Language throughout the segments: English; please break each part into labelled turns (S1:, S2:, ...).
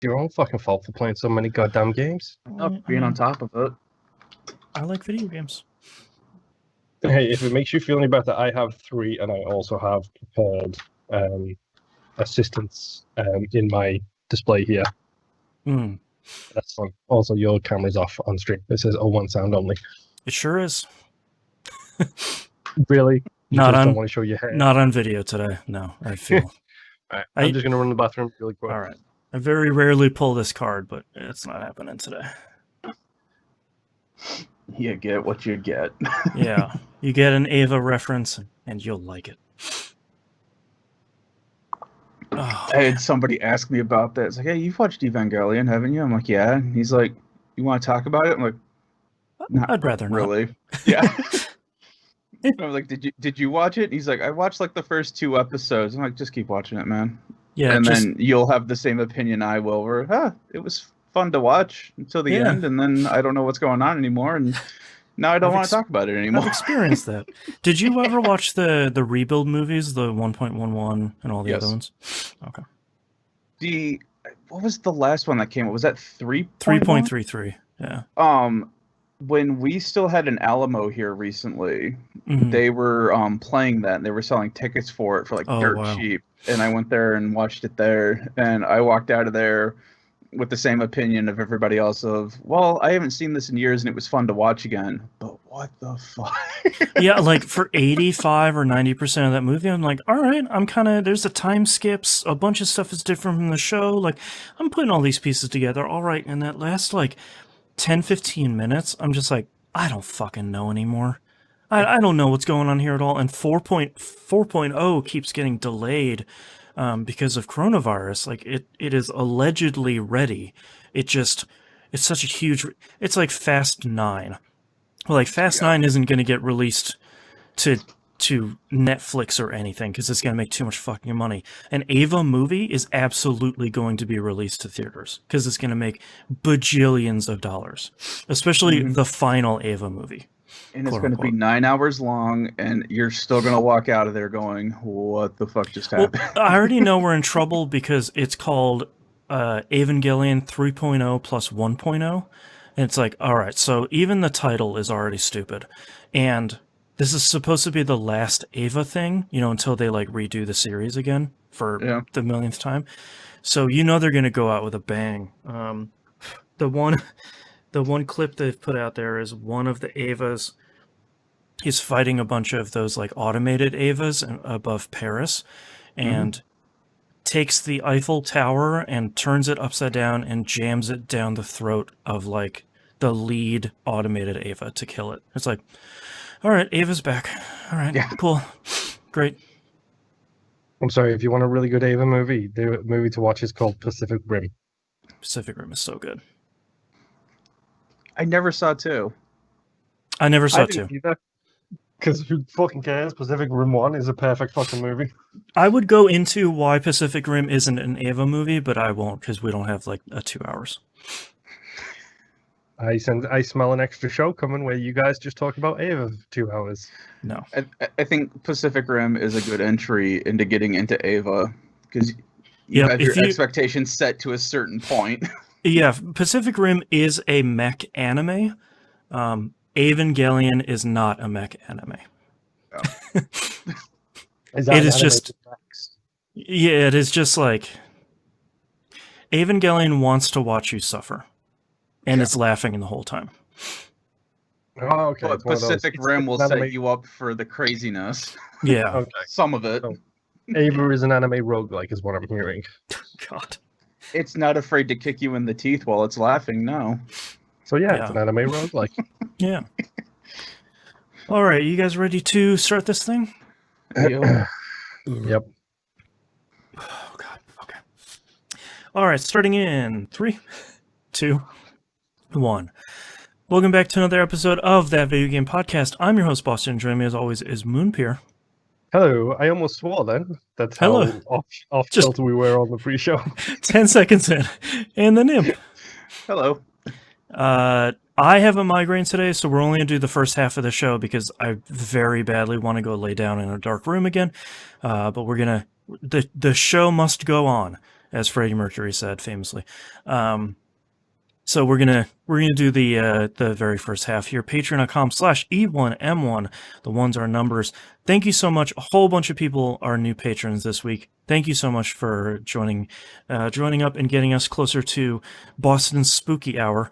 S1: your own fucking fault for playing so many goddamn games.
S2: Up being on top of it.
S3: I like video games.
S1: Hey, if it makes you feel any better, I have 3, and I also have prepared assistants in my display here.
S3: Mm.
S1: That's fun. Also, your camera's off on stream. It says "01 sound only."
S3: It sure is.
S1: Really? You
S3: Not
S1: just
S3: on-
S1: don't want to show your hair?
S3: Not on video today. No, I feel.
S1: Right, I'm just going to run to the bathroom really quick.
S3: All right. I very rarely pull this card, but it's not happening today.
S2: You get what you get.
S3: Yeah. You get an Ava reference, and you'll like it. Oh,
S2: I had somebody ask me about that. It's like, hey, you've watched Evangelion, haven't you? I'm like, yeah. And he's like, you want to talk about it? I'm like, not
S3: I'd rather not.
S2: really. Yeah. I was like, did you watch it? And he's like, I watched like the first 2 episodes. I'm like, just keep watching it, man.
S3: Yeah,
S2: and
S3: just,
S2: then you'll have the same opinion I will. Where, it was fun to watch until the
S3: Yeah.
S2: end, and then I don't know what's going on anymore, and now I don't
S3: I've
S2: want
S3: ex-
S2: to talk about it anymore.
S3: I've experienced that. Did you ever watch the rebuild movies, the 1.11 and all the
S2: Yes.
S3: other ones? Okay.
S2: What was the last one that came out? Was that 3.1?
S3: 3.33. Yeah.
S2: When we still had an Alamo here recently,
S3: Mhm.
S2: they were playing that, and they were selling tickets for it for like
S3: Oh,
S2: dirt
S3: wow.
S2: cheap. And I went there and watched it there, and I walked out of there with the same opinion of everybody else of, well, I haven't seen this in years, and it was fun to watch again. But what the fuck?
S3: Yeah, like for 85 or 90% of that movie, I'm like, all right, there's the time skips, a bunch of stuff is different from the show. Like, I'm putting all these pieces together. All right. And that last like 10, 15 minutes, I'm just like, I don't fucking know anymore. I don't know what's going on here at all. And 4.0 keeps getting delayed because of coronavirus. Like, it is allegedly ready. It's such a huge, it's like Fast 9. Well, like Fast 9 isn't going to get released to Netflix or anything because it's going to make too much fucking money. An Ava movie is absolutely going to be released to theaters because it's going to make bajillions of dollars, especially the final Ava movie.
S2: And it's
S3: Quote,
S2: going to be
S3: unquote.
S2: 9 hours long, and you're still going to walk out of there going, what the fuck just happened?
S3: Well, I already know we're in trouble because it's called Evangelion 3.0 plus 1.0. And it's like, all right, so even the title is already stupid. And this is supposed to be the last Ava thing, until they like redo the series again for the millionth time. So they're going to go out with a bang. The one clip they've put out there is one of the Avas. He's fighting a bunch of those like automated Avas above Paris, and takes the Eiffel Tower and turns it upside down and jams it down the throat of like the lead automated Ava to kill it. It's like, all right, Ava's back. All right, cool, great.
S1: I'm sorry, if you want a really good Ava movie, the movie to watch is called Pacific Rim.
S3: Pacific Rim is so good.
S2: I never saw 2.
S3: I never saw 2.
S1: Because who fucking cares? Pacific Rim 1 is a perfect fucking movie.
S3: I would go into why Pacific Rim isn't an Ava movie, but I won't because we don't have like 2 hours.
S1: I smell an extra show coming where you guys just talk about Ava for 2 hours.
S3: No.
S2: I think Pacific Rim is a good entry into getting into Ava, because you have your expectations set to a certain point.
S3: Yeah, Pacific Rim is a mech anime. Evangelion is not a mech anime.
S2: Oh.
S3: It is just... Yeah, it is just like... Evangelion wants to watch you suffer. And it's laughing the whole time.
S1: Oh, okay.
S2: But Pacific Rim will set you up for the craziness.
S3: Yeah.
S1: Okay.
S2: Some of it.
S1: So, Ava is an anime roguelike, is what I'm hearing.
S3: God.
S2: It's not afraid to kick you in the teeth while it's laughing, no.
S1: So it's an anime roguelike.
S3: Yeah. All right, you guys ready to start this thing?
S1: Yep.
S3: Oh, God. Okay. All right, starting in 3, 2, 1. Welcome back to another episode of That Video Game Podcast. I'm your host, Boston. Joining me as always is Moonpier.
S1: Hello. I almost swore then. That's how off kilter we were on the pre-show.
S3: 10 seconds in. And the Imp.
S2: Hello.
S3: I have a migraine today, so we're only going to do the first half of the show because I very badly want to go lay down in a dark room again. But we're going to... The show must go on. as Freddie Mercury said famously. So we're gonna do the very first half here. Patreon.com/E1M1. The ones are numbers. Thank you so much. A whole bunch of people are new patrons this week. Thank you so much for joining up and getting us closer to Boston's spooky hour.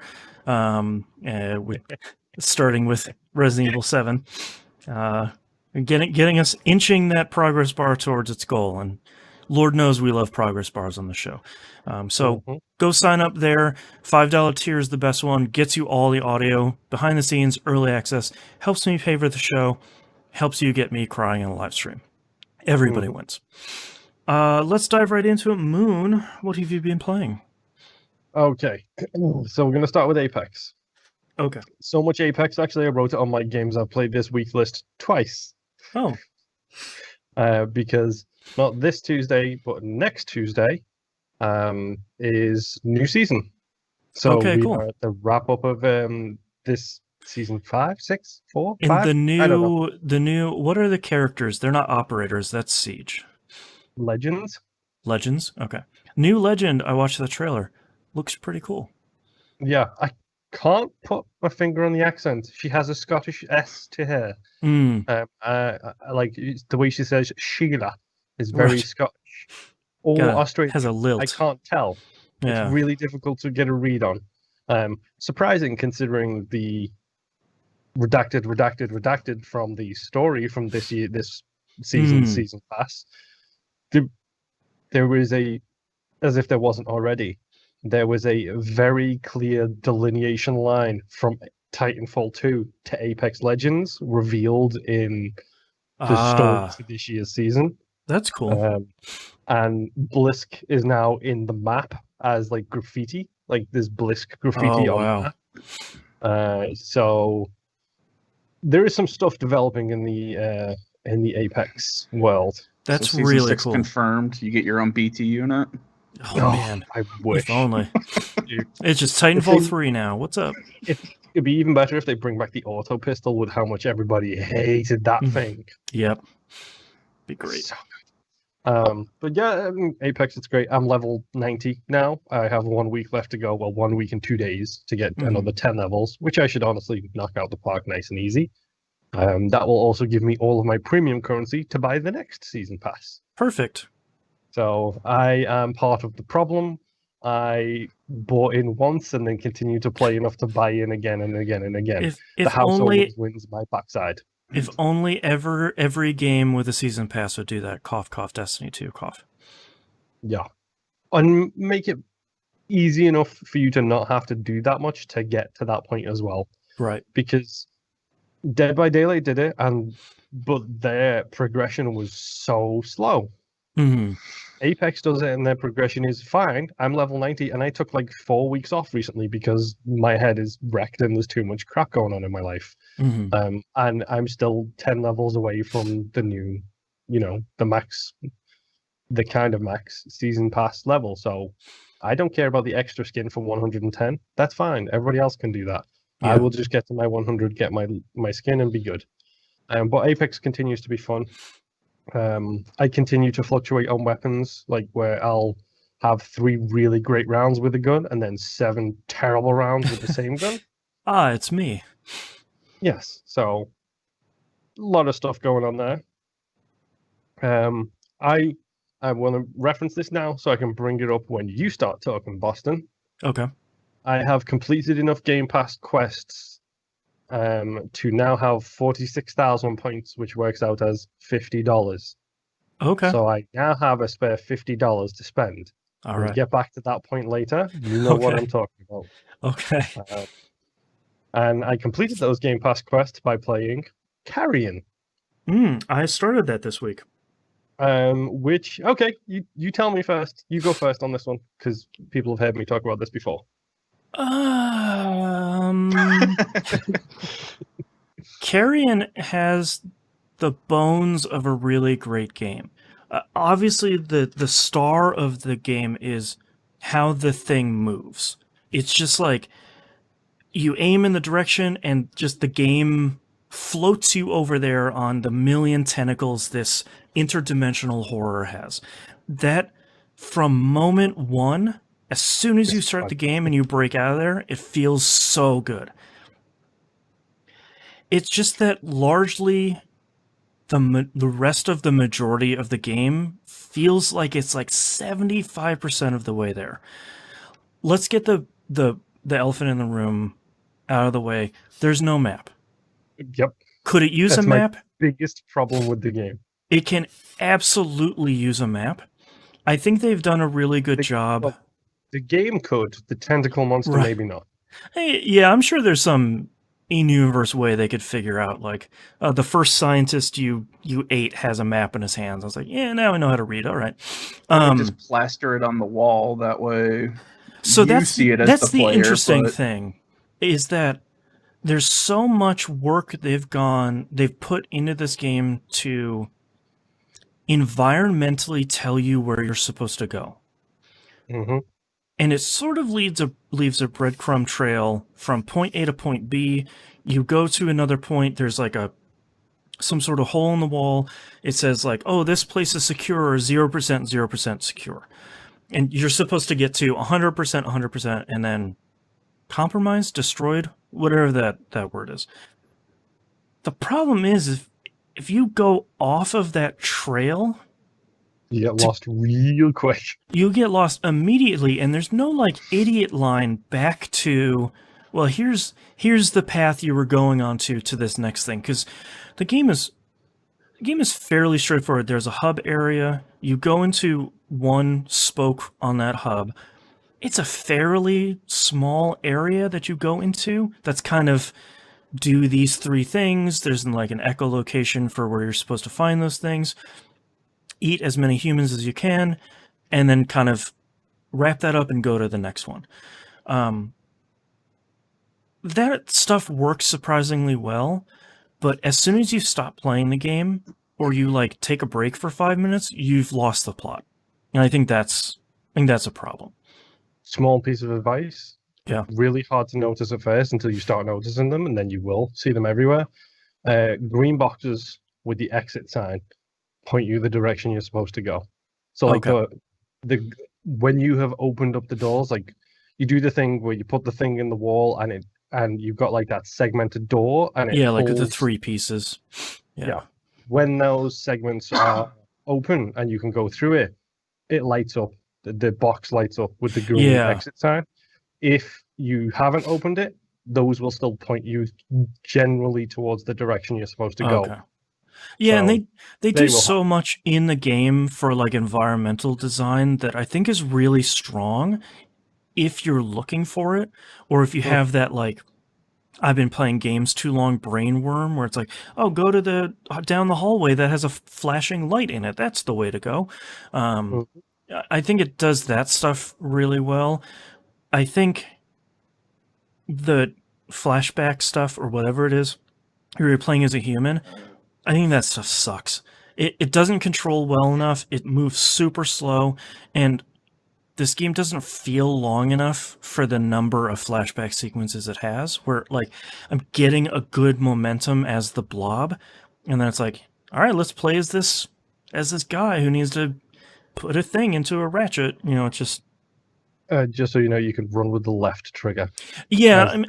S3: Starting with Resident Evil 7, getting us inching that progress bar towards its goal. And Lord knows we love progress bars on the show. So go sign up there. $5 tier is the best one. Gets you all the audio, behind the scenes, early access. Helps me pay for the show. Helps you get me crying on a live stream. Everybody wins. Let's dive right into it. Moon, what have you been playing?
S1: Okay, so we're going to start with Apex.
S3: Okay.
S1: So much Apex, actually, I wrote it on my games I've played this week list twice.
S3: Oh.
S1: Because not this Tuesday, but next Tuesday is new season. So we are at the wrap up of this season 5, 6, 4, 5.
S3: And the new, what are the characters? They're not operators. That's Siege.
S1: Legends.
S3: Okay. New Legend. I watched the trailer. Looks pretty cool.
S1: Yeah, I can't put my finger on the accent. She has a Scottish S to her. Like the way she says Sheila is very Scottish. Or Australian.
S3: Has a lilt.
S1: I can't tell.
S3: Yeah.
S1: It's really difficult to get a read on. Surprising considering the redacted from the story from this season pass. There was as if there wasn't already, there was a very clear delineation line from Titanfall 2 to Apex Legends revealed in the story for this year's season.
S3: That's cool.
S1: And Blisk is now in the map as like graffiti, like there's Blisk graffiti on the map. So there is some stuff developing in the Apex world.
S3: That's
S2: so
S3: really
S2: Season 6
S3: cool.
S2: Confirmed. You get your own BT unit.
S3: Oh man,
S1: I wish.
S3: If only. It's just Titanfall 3 now. What's up?
S1: It'd be even better if they bring back the auto pistol with how much everybody hated that thing.
S3: Yep. Be great.
S1: So good. But yeah, Apex, it's great. I'm level 90 now. I have 1 week left to go. Well, 1 week and 2 days to get another 10 levels, which I should honestly knock out the park nice and easy. That will also give me all of my premium currency to buy the next season pass.
S3: Perfect.
S1: So I am part of the problem. I bought in once and then continue to play enough to buy in again and again and again.
S3: If
S1: the house
S3: only
S1: always wins my backside.
S3: If only every game with a season pass would do that. Cough, cough, Destiny 2, cough.
S1: Yeah. And make it easy enough for you to not have to do that much to get to that point as well.
S3: Right.
S1: Because Dead by Daylight did it, but their progression was so slow. Apex does it and their progression is fine. I'm level 90 and I took like 4 weeks off recently because my head is wrecked and there's too much crap going on in my life. And I'm still 10 levels away from the new, the kind of max season pass level. So I don't care about the extra skin for 110. That's fine. Everybody else can do that. Yeah. I will just get to my 100, get my skin and be good. But Apex continues to be fun. I continue to fluctuate on weapons, like where I'll have 3 really great rounds with a gun and then 7 terrible rounds with the same gun.
S3: It's me.
S1: Yes, so a lot of stuff going on there. I want to reference this now so I can bring it up when you start talking, Boston.
S3: Okay.
S1: I have completed enough Game Pass quests to now have 46,000 points, which works out as $50.
S3: Okay.
S1: So I now have a spare $50 to spend.
S3: All right.
S1: We'll get back to that point later. You know what I'm talking about.
S3: Okay.
S1: And I completed those Game Pass quests by playing Carrion.
S3: I started that this week.
S1: Which, okay, you tell me first. You go first on this one, because people have heard me talk about this before.
S3: Carrion has the bones of a really great game. Obviously, the star of the game is how the thing moves. It's just like you aim in the direction and just the game floats you over there on the million tentacles this interdimensional horror has. That from moment one, as soon as you start the game and you break out of there, it feels so good. It's just that largely the rest of the majority of the game feels like it's like 75% of the way there. Let's get the elephant in the room out of the way. There's no map.
S1: Yep.
S3: Could it use
S1: That's
S3: a map?
S1: my biggest problem with the game.
S3: It can absolutely use a map. I think they've done a really good job.
S1: Well, the game could. The tentacle monster,
S3: Right.
S1: maybe not.
S3: Hey, yeah, I'm sure there's some in-universe way they could figure out. Like the first scientist you ate has a map in his hands. I was like, yeah, now I know how to read. All right.
S2: Just plaster it on the wall that way.
S3: So
S2: you
S3: that's
S2: see it as
S3: that's
S2: the player,
S3: interesting
S2: but-
S3: thing is that there's so much work they've put into this game to environmentally tell you where you're supposed to go.
S1: Mm-hmm.
S3: And it sort of leaves a breadcrumb trail from point A to point B. You go to another point, there's like some sort of hole in the wall. It says like, oh, this place is secure or 0% secure. And you're supposed to get to 100%, 100%, and then compromised, destroyed, whatever that word is. The problem is if you go off of that trail,
S1: You get lost real quick.
S3: you get lost immediately, and there's no like idiot line back to, well, here's the path you were going on to this next thing, because the game is fairly straightforward. There's a hub area. You go into one spoke on that hub. It's a fairly small area that you go into. That's kind of do these three things. There's like an echolocation for where you're supposed to find those things. Eat as many humans as you can, and then kind of wrap that up and go to the next one. That stuff works surprisingly well, but as soon as you stop playing the game, or you like take a break for 5 minutes, you've lost the plot. And I think that's a problem.
S1: Small piece of advice.
S3: Yeah.
S1: Really hard to notice at first until you start noticing them, and then you will see them everywhere. Green boxes with the exit sign point you the direction you're supposed to go. So like when you have opened up the doors, like you do the thing where you put the thing in the wall and you've got like that segmented door, and it
S3: like the
S1: holds-
S3: 3 pieces. Yeah.
S1: When those segments are open and you can go through it, it lights up. The box lights up with the green exit sign. If you haven't opened it, those will still point you generally towards the direction you're supposed to go.
S3: Okay. Yeah,
S1: So
S3: and they do
S1: will
S3: so much in the game for like environmental design that I think is really strong if you're looking for it, or if you have that like I've been playing games too long brain worm where it's like, oh, go to down the hallway that has a flashing light in it. That's the way to go. I think it does that stuff really well. I think the flashback stuff or whatever it is, you're playing as a human, I think that stuff sucks. It doesn't control well enough. It moves super slow, and this game doesn't feel long enough for the number of flashback sequences it has, where like I'm getting a good momentum as the blob, and then it's like, all right, let's play as this guy who needs to put a thing into a ratchet. It's just
S1: so you know, you can run with the left trigger.
S3: yeah.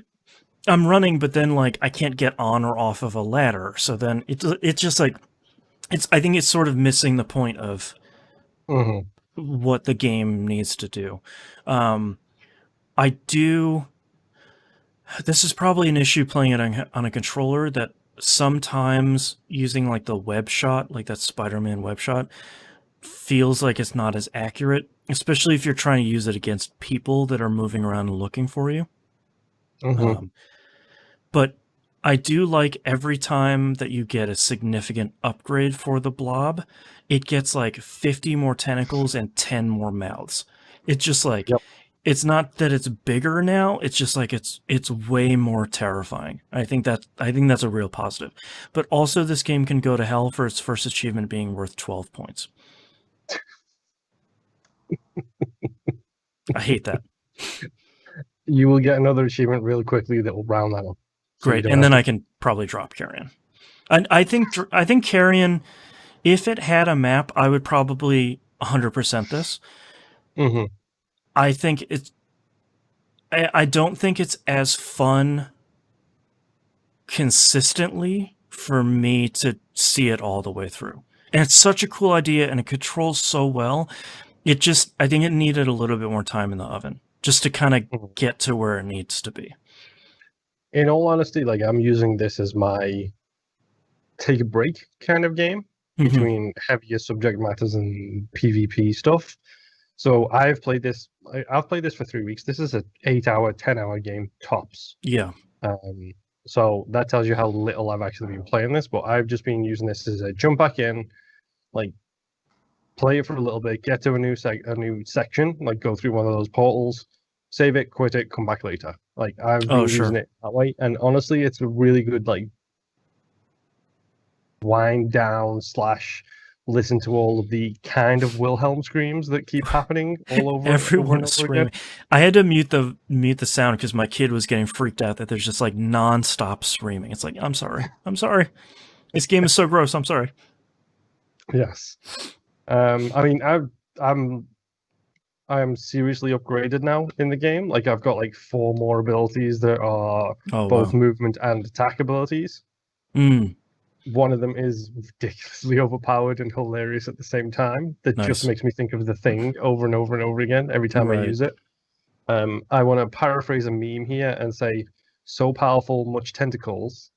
S3: I'm running, but then like I can't get on or off of a ladder, so then it's just like I think it's sort of missing the point of what the game needs to do. This is probably an issue playing it on a controller, that sometimes using like the web shot, like that Spider-Man web shot, feels like it's not as accurate, especially if you're trying to use it against people that are moving around and looking for you. But I do like every time that you get a significant upgrade for the blob, it gets like 50 more tentacles and 10 more mouths. It's just like, It's not that it's bigger now. It's just like it's way more terrifying. I think that's a real positive. But also, this game can go to hell for its first achievement being worth 12 points. I hate that.
S1: You will get another achievement real quickly that will round that up. So
S3: Great, and then I can probably drop Carrion. I think Carrion, if it had a map, I would probably 100% this.
S1: Mm-hmm.
S3: I think it's. I don't think it's as fun consistently for me to see it all the way through. And it's such a cool idea, and it controls so well. I think it needed a little bit more time in the oven just to kind of get to where it needs to be.
S1: In all honesty, like I'm using this as my take a break kind of game between heavier subject matters and PvP stuff. So I've played this. I've played this for 3 weeks. This is an 8-hour, 10-hour game tops.
S3: Yeah.
S1: So that tells you how little I've actually been playing this. But I've just been using this as a jump back in, like play it for a little bit, get to a new section, like go through one of those portals, save it, quit it, come back later. Like I've been using it that way, and honestly, it's a really good like wind down / listen to all of the kind of Wilhelm screams that keep happening all over.
S3: Everyone is screaming. I had to mute the sound because my kid was getting freaked out that there's just like non-stop screaming. It's like, I'm sorry. This game is so gross. I'm sorry.
S1: Yes. I mean, I'm seriously upgraded now in the game. Like I've got like 4 more abilities that are both movement and attack abilities. One of them is ridiculously overpowered and hilarious at the same time. That just makes me think of The Thing over and over and over again every time I use it. I want to paraphrase a meme here and say, so powerful, much tentacles.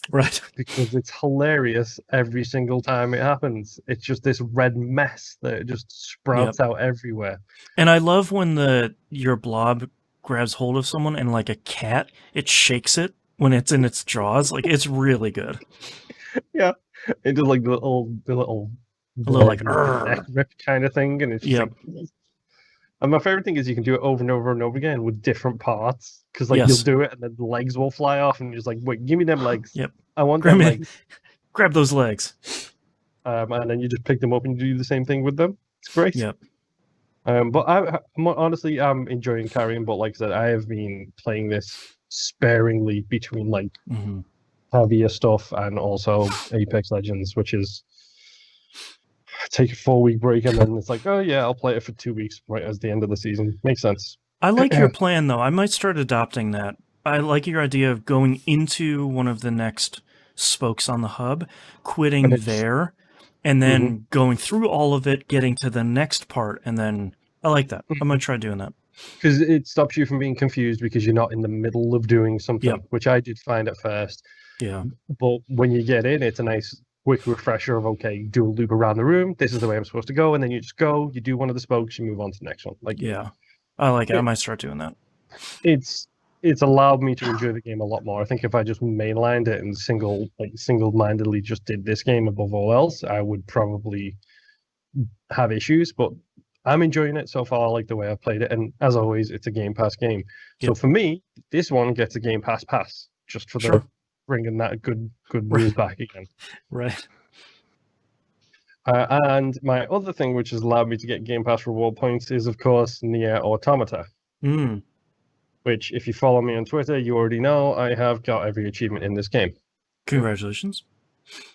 S3: Right.
S1: Because it's hilarious every single time it happens. It's just this red mess that just sprouts out everywhere.
S3: And I love when your blob grabs hold of someone and like a cat, it shakes it when it's in its jaws. Like, it's really good.
S1: Yeah, it does like the little like neck rip kind of thing, and it's just like, and my favorite thing is you can do it over and over and over again with different parts, because like you'll do it and then the legs will fly off, and you're just like, wait, give me them legs.
S3: Yep,
S1: I want them legs.
S3: Grab those legs.
S1: And then you just pick them up and do the same thing with them. It's great.
S3: Yep.
S1: But I'm enjoying Carrion, but like I said, I have been playing this sparingly between like heavier stuff and also Apex Legends, which is take a 4-week break and then it's like, oh yeah, I'll play it for 2 weeks right as the end of the season. Makes sense.
S3: I like your plan though. I might start adopting that. I like your idea of going into one of the next spokes on the hub, quitting there, and then going through all of it, getting to the next part, and then I like that. I'm gonna try doing that.
S1: Because it stops you from being confused because you're not in the middle of doing something, which I did find at first.
S3: Yeah.
S1: But when you get in, it's a nice quick refresher of, okay, do a loop around the room. This is the way I'm supposed to go. And then you just go, you do one of the spokes, you move on to the next one. Like,
S3: yeah, I like it. I might start doing that.
S1: It's allowed me to enjoy the game a lot more. I think if I just mainlined it and single-mindedly just did this game above all else, I would probably have issues. But I'm enjoying it so far. I like the way I've played it. And as always, it's a Game Pass game. So for me, this one gets a Game Pass just for the bringing that good news back again.
S3: Right.
S1: And my other thing, which has allowed me to get Game Pass reward points, is of course Nier Automata. Which, if you follow me on Twitter, you already know I have got every achievement in this game.
S3: Congratulations.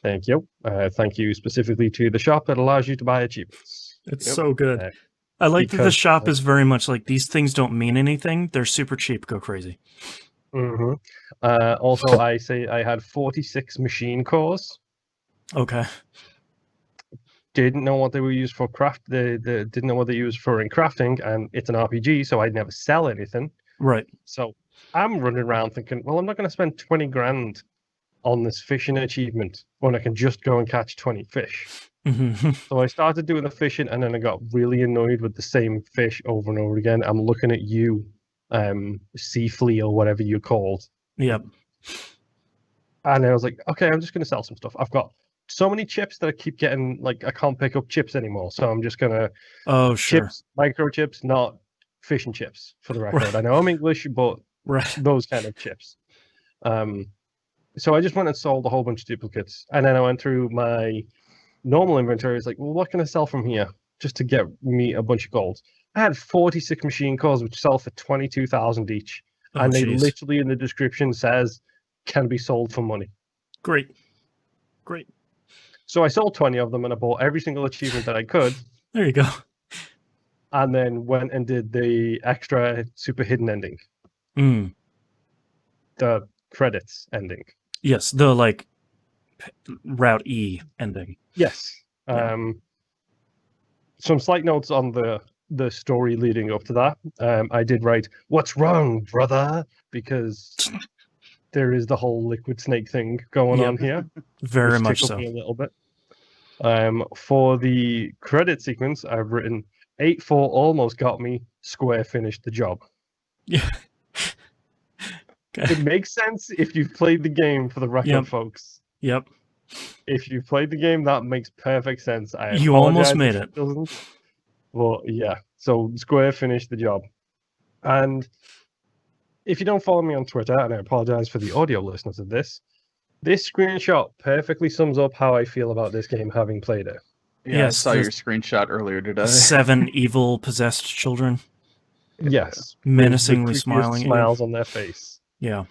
S1: Thank you. Thank you specifically to the shop that allows you to buy achievements.
S3: It's so good. I like that the shop is very much like, these things don't mean anything. They're super cheap. Go crazy.
S1: Also, I had 46 machine cores.
S3: Okay.
S1: Didn't know what they were used for didn't know what they used for in crafting, and it's an RPG, so I'd never sell anything.
S3: Right.
S1: So I'm running around thinking, well, I'm not going to spend 20 grand on this fishing achievement when I can just go and catch 20 fish. So I started doing the fishing, and then I got really annoyed with the same fish over and over again. I'm looking at you, sea flea or whatever you're called.
S3: Yep.
S1: And I was like, okay, I'm just going to sell some stuff. I've got so many chips that I keep getting, like, I can't pick up chips anymore. So I'm just going to... Chips, microchips, not fish and chips, for the record. I know I'm English, but those kind of chips. So I just went and sold a whole bunch of duplicates. And then I went through my normal inventory. It's like, well, what can I sell from here just to get me a bunch of gold? I had 46 machine cores, which sell for 22,000 each. And they literally in the description says, can be sold for money.
S3: Great.
S1: So I sold 20 of them, and I bought every single achievement that I could.
S3: There you go.
S1: and then went and did the extra super hidden ending,
S3: Mm.
S1: the credits ending.
S3: Yes, the like Route E ending.
S1: Yes.
S3: Yeah.
S1: Some slight notes on the story leading up to that. I did write, "What's wrong, brother?" Because there is the whole liquid snake thing going
S3: Yep.
S1: on here,
S3: Very
S1: which
S3: much
S1: tickled
S3: so.
S1: me a little bit. For the credit sequence, I've written 8-4 almost got me. Square finished the job.
S3: Yeah.
S1: It makes sense if you've played the game, for the record,
S3: Yep.
S1: folks.
S3: Yep.
S1: If you've played the game, that makes perfect sense. I
S3: You almost
S1: apologize
S3: made
S1: if
S3: it.
S1: doesn't. Well, yeah. So Square finished the job. And if you don't follow me on Twitter, and I apologize for the audio listeners of this screenshot perfectly sums up how I feel about this game, having played it.
S2: Yeah,
S3: Yes,
S2: I saw
S3: the-
S2: your screenshot earlier today.
S3: 7 evil possessed children
S1: Yes.
S3: menacingly
S1: with the creepiest
S3: smiling at you.
S1: smiles on their face.
S3: Yeah.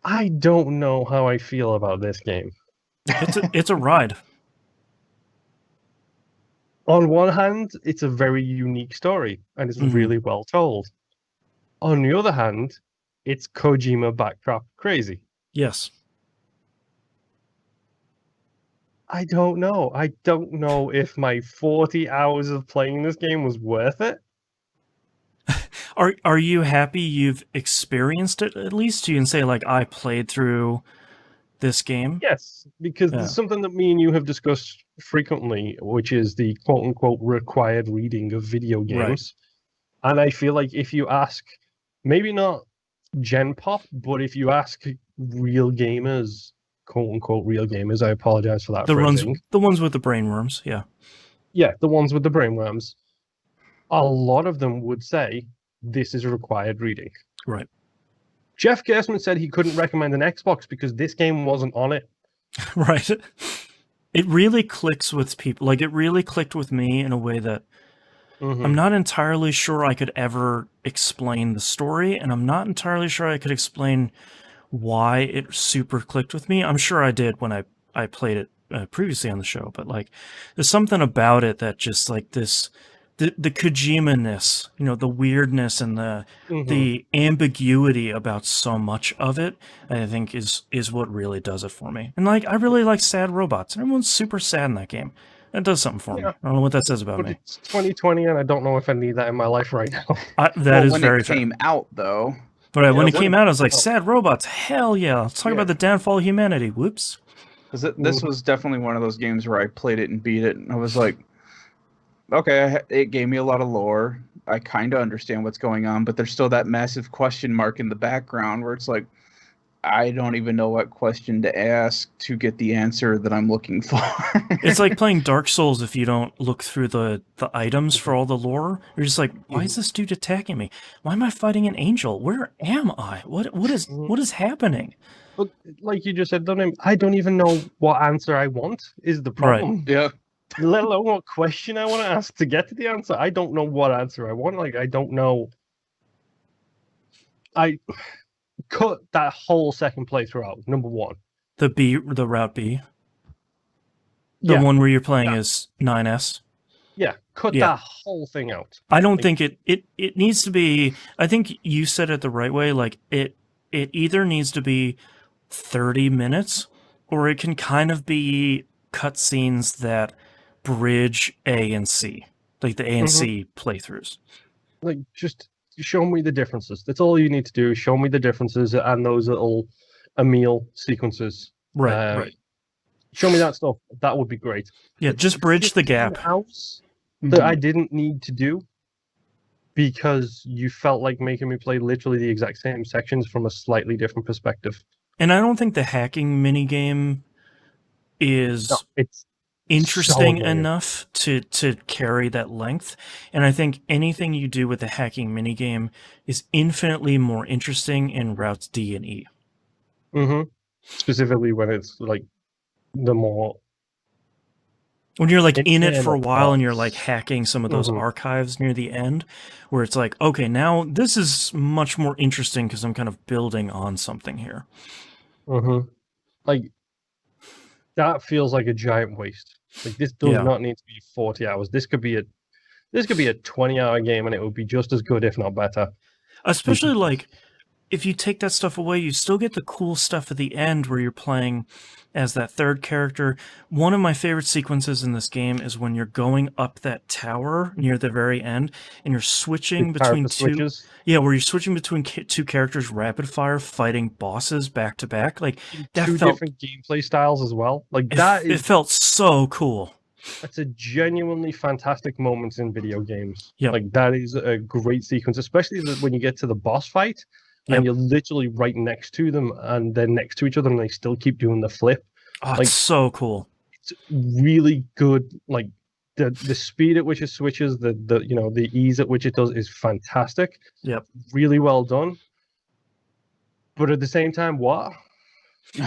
S1: I don't know how I feel about this game.
S3: It's a ride.
S1: On one hand, it's a very unique story, and it's
S3: Mhm.
S1: really well told. On the other hand, it's Kojima backdrop crazy.
S3: Yes.
S1: I don't know. I don't know if my 40 hours of playing this game was worth it.
S3: Are you happy you've experienced it at least? You can say like I played through this game.
S1: Yes, because
S3: Yeah.
S1: there's something that me and you have discussed frequently, which is the quote-unquote required reading of video games.
S3: Right.
S1: And I feel like if you ask, maybe not Gen Pop, but if you ask real gamers, quote-unquote real gamers, I apologize for that
S3: The
S1: phrasing.
S3: ones with the brainworms, yeah.
S1: Yeah, the ones with the brainworms. A lot of them would say this is required reading.
S3: Right.
S1: Jeff Gersman said he couldn't recommend an Xbox because this game wasn't on it.
S3: Right. It really clicks with people. Like, it really clicked with me in a way that I'm not entirely sure I could ever explain the story, and I'm not entirely sure I could explain why it super clicked with me. I'm sure I did when I played it previously on the show, but like, there's something about it that just like this, the Kojima-ness, you know, the weirdness and the ambiguity about so much of it, I think is what really does it for me. And like, I really like sad robots, and everyone's super sad in that game. That does something for me. I don't know what that says about
S1: But
S3: me.
S1: it's 2020, and I don't know if I need that in my life right now.
S3: That is
S2: when
S3: very
S2: it
S3: fair.
S2: came out, though.
S3: But when it
S1: when
S3: came
S1: it
S3: out, I was like,
S1: came out.
S3: sad robots, hell yeah. Let's talk
S2: Yeah.
S3: about the downfall of humanity. Whoops.
S2: Because this was definitely one of those games where I played it and beat it, and I was like, okay, it gave me a lot of lore. I kind of understand what's going on, but there's still that massive question mark in the background where it's like, I don't even know what question to ask to get the answer that I'm looking for.
S3: It's like playing Dark Souls if you don't look through the items for all the lore. You're just like, why is this dude attacking me? Why am I fighting an angel? Where am I? What is happening?
S1: But like you just said, I don't even know what answer I want is the problem.
S2: Yeah.
S1: Let alone what question I want to ask to get to the answer. I don't know what answer I want. Like, I don't know. I cut that whole second playthrough out, number one.
S3: The Route B. The
S1: Yeah.
S3: one where you're playing as 9S.
S1: Yeah, cut
S3: Yeah.
S1: that whole thing out.
S3: I don't think it needs to be. I think you said it the right way. Like it either needs to be 30 minutes, or it can kind of be cutscenes that bridge A and C, like the A and C playthroughs.
S1: Like, just show me the differences. That's all you need to do. Show me the differences and those little Emil sequences.
S3: Right.
S1: Show me that stuff. That would be great.
S3: Yeah, just bridge the
S1: 15
S3: gap.
S1: hours that I didn't need to do because you felt like making me play literally the exact same sections from a slightly different perspective.
S3: And I don't think the hacking minigame is
S1: No, it's
S3: interesting
S1: so annoying.
S3: enough to carry that length. And I think anything you do with the hacking minigame is infinitely more interesting in routes D and E.
S1: Specifically when it's like the more
S3: When you're like in it for a
S1: internal
S3: while and you're
S1: parts.
S3: like hacking some of those archives near the end, where it's like, okay, now this is much more interesting because I'm kind of building on something here.
S1: Like, that feels like a giant waste. Like, this does not need to be 40 hours. This could be This could be a 20-hour game and it would be just as good, if not better.
S3: Especially like if you take that stuff away, you still get the cool stuff at the end where you're playing as that third character. One of my favorite sequences in this game is when you're going up that tower near the very end and you're switching between
S1: Switches.
S3: Yeah, where you're switching between two characters rapid fire fighting bosses back to back. Like that
S1: Two different gameplay styles as well. Like
S3: it felt so cool.
S1: That's a genuinely fantastic moment in video games.
S3: Yep.
S1: Like that is a great sequence, especially when you get to the boss fight and you're literally right next to them and they're next to each other and they still keep doing the flip.
S3: Oh, like, it's so cool.
S1: It's really good. Like the speed at which it switches, the ease at which it does is fantastic.
S3: Yep.
S1: Really well done. But at the same time, what?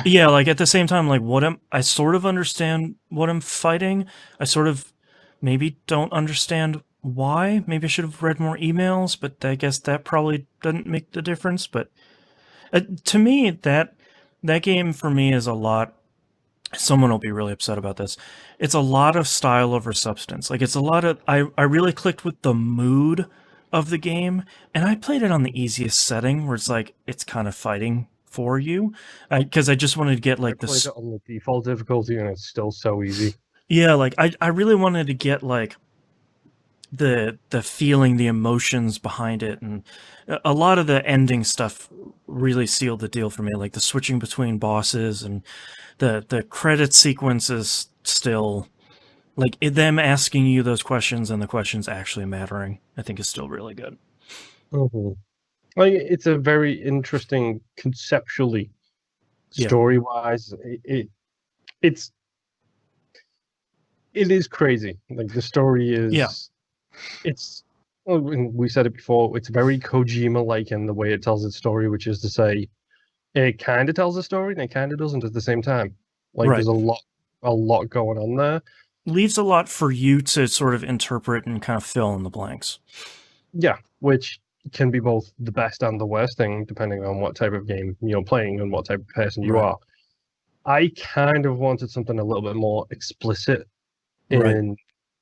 S3: Yeah, like at the same time, like I sort of understand what I'm fighting. I sort of maybe don't understand why. Maybe I should have read more emails, but I guess that probably doesn't make the difference. But to me, that game for me is a lot. Someone will be really upset about this. It's a lot of style over substance. Like it's a lot of I really clicked with the mood of the game, and I played it on the easiest setting where it's like it's kind of fighting for you, because I just wanted to get like
S1: this on the default difficulty and it's still so easy.
S3: Yeah, like I really wanted to get like the feeling, the emotions behind it, and a lot of the ending stuff really sealed the deal for me, like the switching between bosses and the credit sequences still, like them asking you those questions and the questions actually mattering, I think is still really good.
S1: Mm-hmm. Like it's a very interesting conceptually, story-wise. It is crazy. Like the story is, it's. Well, we said it before. It's very Kojima-like in the way it tells its story, which is to say, it kind of tells a story and it kind of doesn't at the same time. Like there's a lot going on there.
S3: Leaves a lot for you to sort of interpret and kind of fill in the blanks.
S1: Yeah, which can be both the best and the worst thing, depending on what type of game you're playing and what type of person you are. I kind of wanted something a little bit more explicit in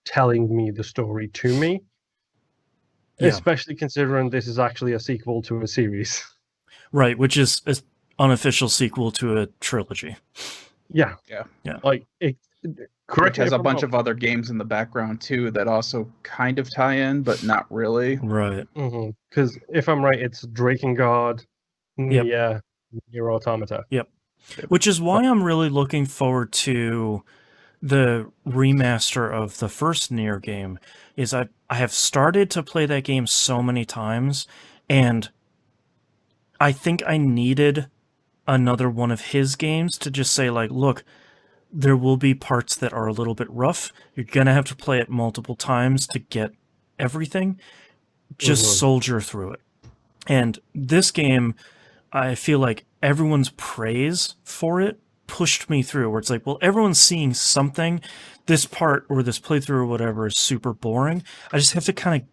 S1: telling me the story to me, especially considering this is actually a sequel to a series.
S3: Right, which is an unofficial sequel to a trilogy.
S1: Yeah. Like it
S2: has a bunch of other games in the background too that also kind of tie in, but not really.
S3: Right.
S1: Because if I'm right, it's Drakengard, Nier, Nier Automata.
S3: Yep. Which is why I'm really looking forward to the remaster of the first Nier game. Is I have started to play that game so many times, and I think I needed another one of his games to just say, like, look, there will be parts that are a little bit rough. You're going to have to play it multiple times to get everything. Just soldier through it. And this game, I feel like everyone's praise for it pushed me through, where it's like, well, everyone's seeing something. This part or this playthrough or whatever is super boring. I just have to kind of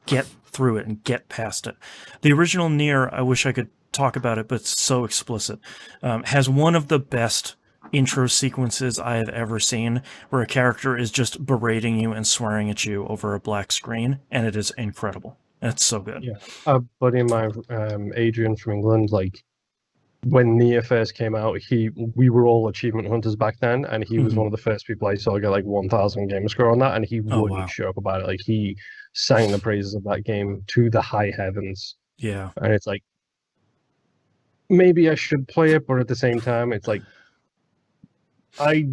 S3: get through it and get past it. The original Nier, I wish I could talk about it, but it's so explicit. Has one of the best intro sequences I have ever seen, where a character is just berating you and swearing at you over a black screen, and it is incredible. It's so good.
S1: Yeah, a buddy of mine, Adrian from England, like when Nier first came out, we were all achievement hunters back then, and he was one of the first people I saw get like 1,000 gamer score on that, and he wouldn't shut up about it. Like he sang the praises of that game to the high heavens.
S3: Yeah,
S1: and it's like, maybe I should play it, but at the same time, it's like, I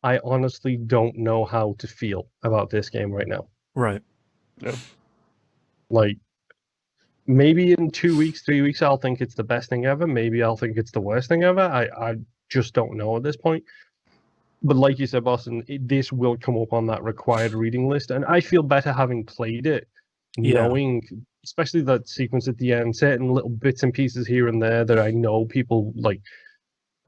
S1: honestly don't know how to feel about this game right now.
S3: Right.
S2: Yeah.
S1: Like, maybe in 2 weeks, 3 weeks, I'll think it's the best thing ever. Maybe I'll think it's the worst thing ever. I just don't know at this point. But like you said, Boston, this will come up on that required reading list. And I feel better having played it, knowing, especially that sequence at the end, certain little bits and pieces here and there that I know people like.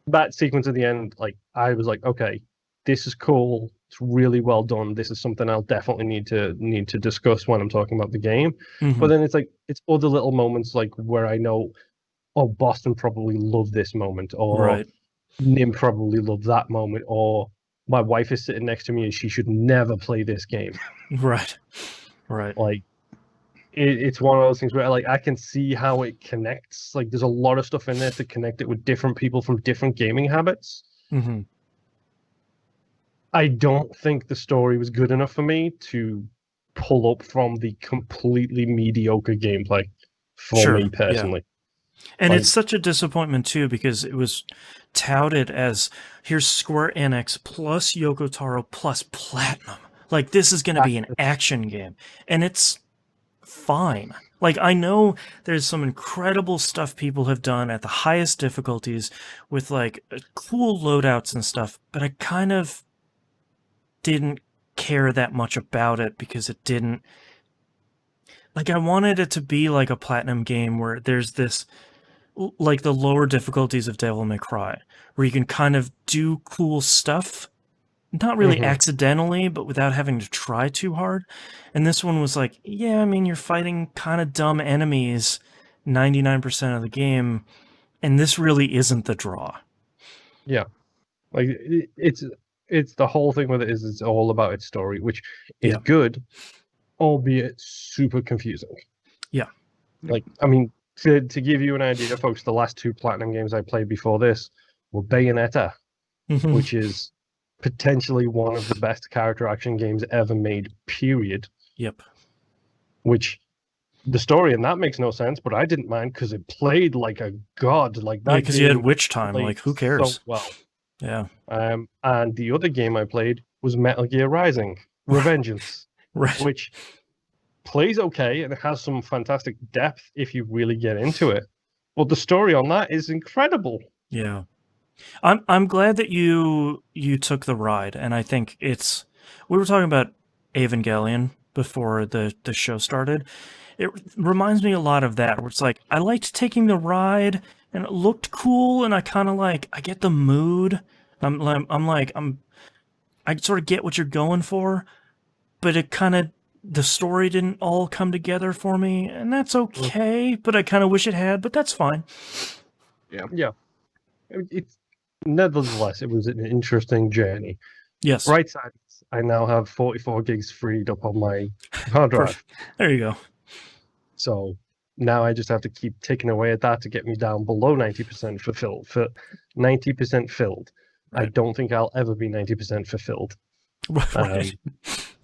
S1: That sequence at the end, like, I was like, okay, this is cool. It's really well done. This is something I'll definitely need to discuss when I'm talking about the game. But then it's like, it's other little moments like where I know, oh, Boston probably loved this moment, or Nim probably loved that moment, or my wife is sitting next to me and she should never play this game.
S3: Right.
S1: Like, it's one of those things where, like, I can see how it connects. Like, there's a lot of stuff in there to connect it with different people from different gaming habits.
S3: Mm-hmm.
S1: I don't think the story was good enough for me to pull up from the completely mediocre gameplay for me personally.
S3: And
S1: Like,
S3: it's such a disappointment too, because it was touted as, here's Square Enix plus Yoko Taro plus Platinum. Like, this is going to be an action game. And it's fine. Like, I know there's some incredible stuff people have done at the highest difficulties with, like, cool loadouts and stuff, but I kind of didn't care that much about it because it didn't... Like, I wanted it to be like a Platinum game where there's this... like the lower difficulties of Devil May Cry, where you can kind of do cool stuff, not really accidentally, but without having to try too hard. And this one was like, yeah, I mean, you're fighting kind of dumb enemies 99% of the game, and this really isn't the draw.
S1: Yeah. Like, it's the whole thing with it is it's all about its story, which is good, albeit super confusing.
S3: Yeah.
S1: Like, I mean, to give you an idea, folks, the last 2 Platinum games I played before this were Bayonetta, which is potentially one of the best character action games ever made, period.
S3: Yep.
S1: Which, the story in that makes no sense, but I didn't mind because it played like a god. Like that.
S3: Yeah, because you had witch time. Like, who cares?
S1: So well.
S3: Yeah.
S1: And the other game I played was Metal Gear Rising: Revengeance,
S3: Right.
S1: which plays okay and it has some fantastic depth if you really get into it. But the story on that is incredible.
S3: Yeah. I'm glad that you took the ride, and I think it's... We were talking about Evangelion before the show started. It reminds me a lot of that, where it's like, I liked taking the ride, and it looked cool, and I kind of like, I get the mood. I sort of get what you're going for, but it kind of... The story didn't all come together for me, and that's okay, but I kind of wish it had, but that's fine.
S1: Yeah. It's nevertheless, it was an interesting journey.
S3: Yes.
S1: Right side, I now have 44 gigs freed up on my hard drive.
S3: There you go.
S1: So now I just have to keep ticking away at that to get me down below 90% fulfilled. For 90% filled. Right. I don't think I'll ever be 90% fulfilled.
S3: Right.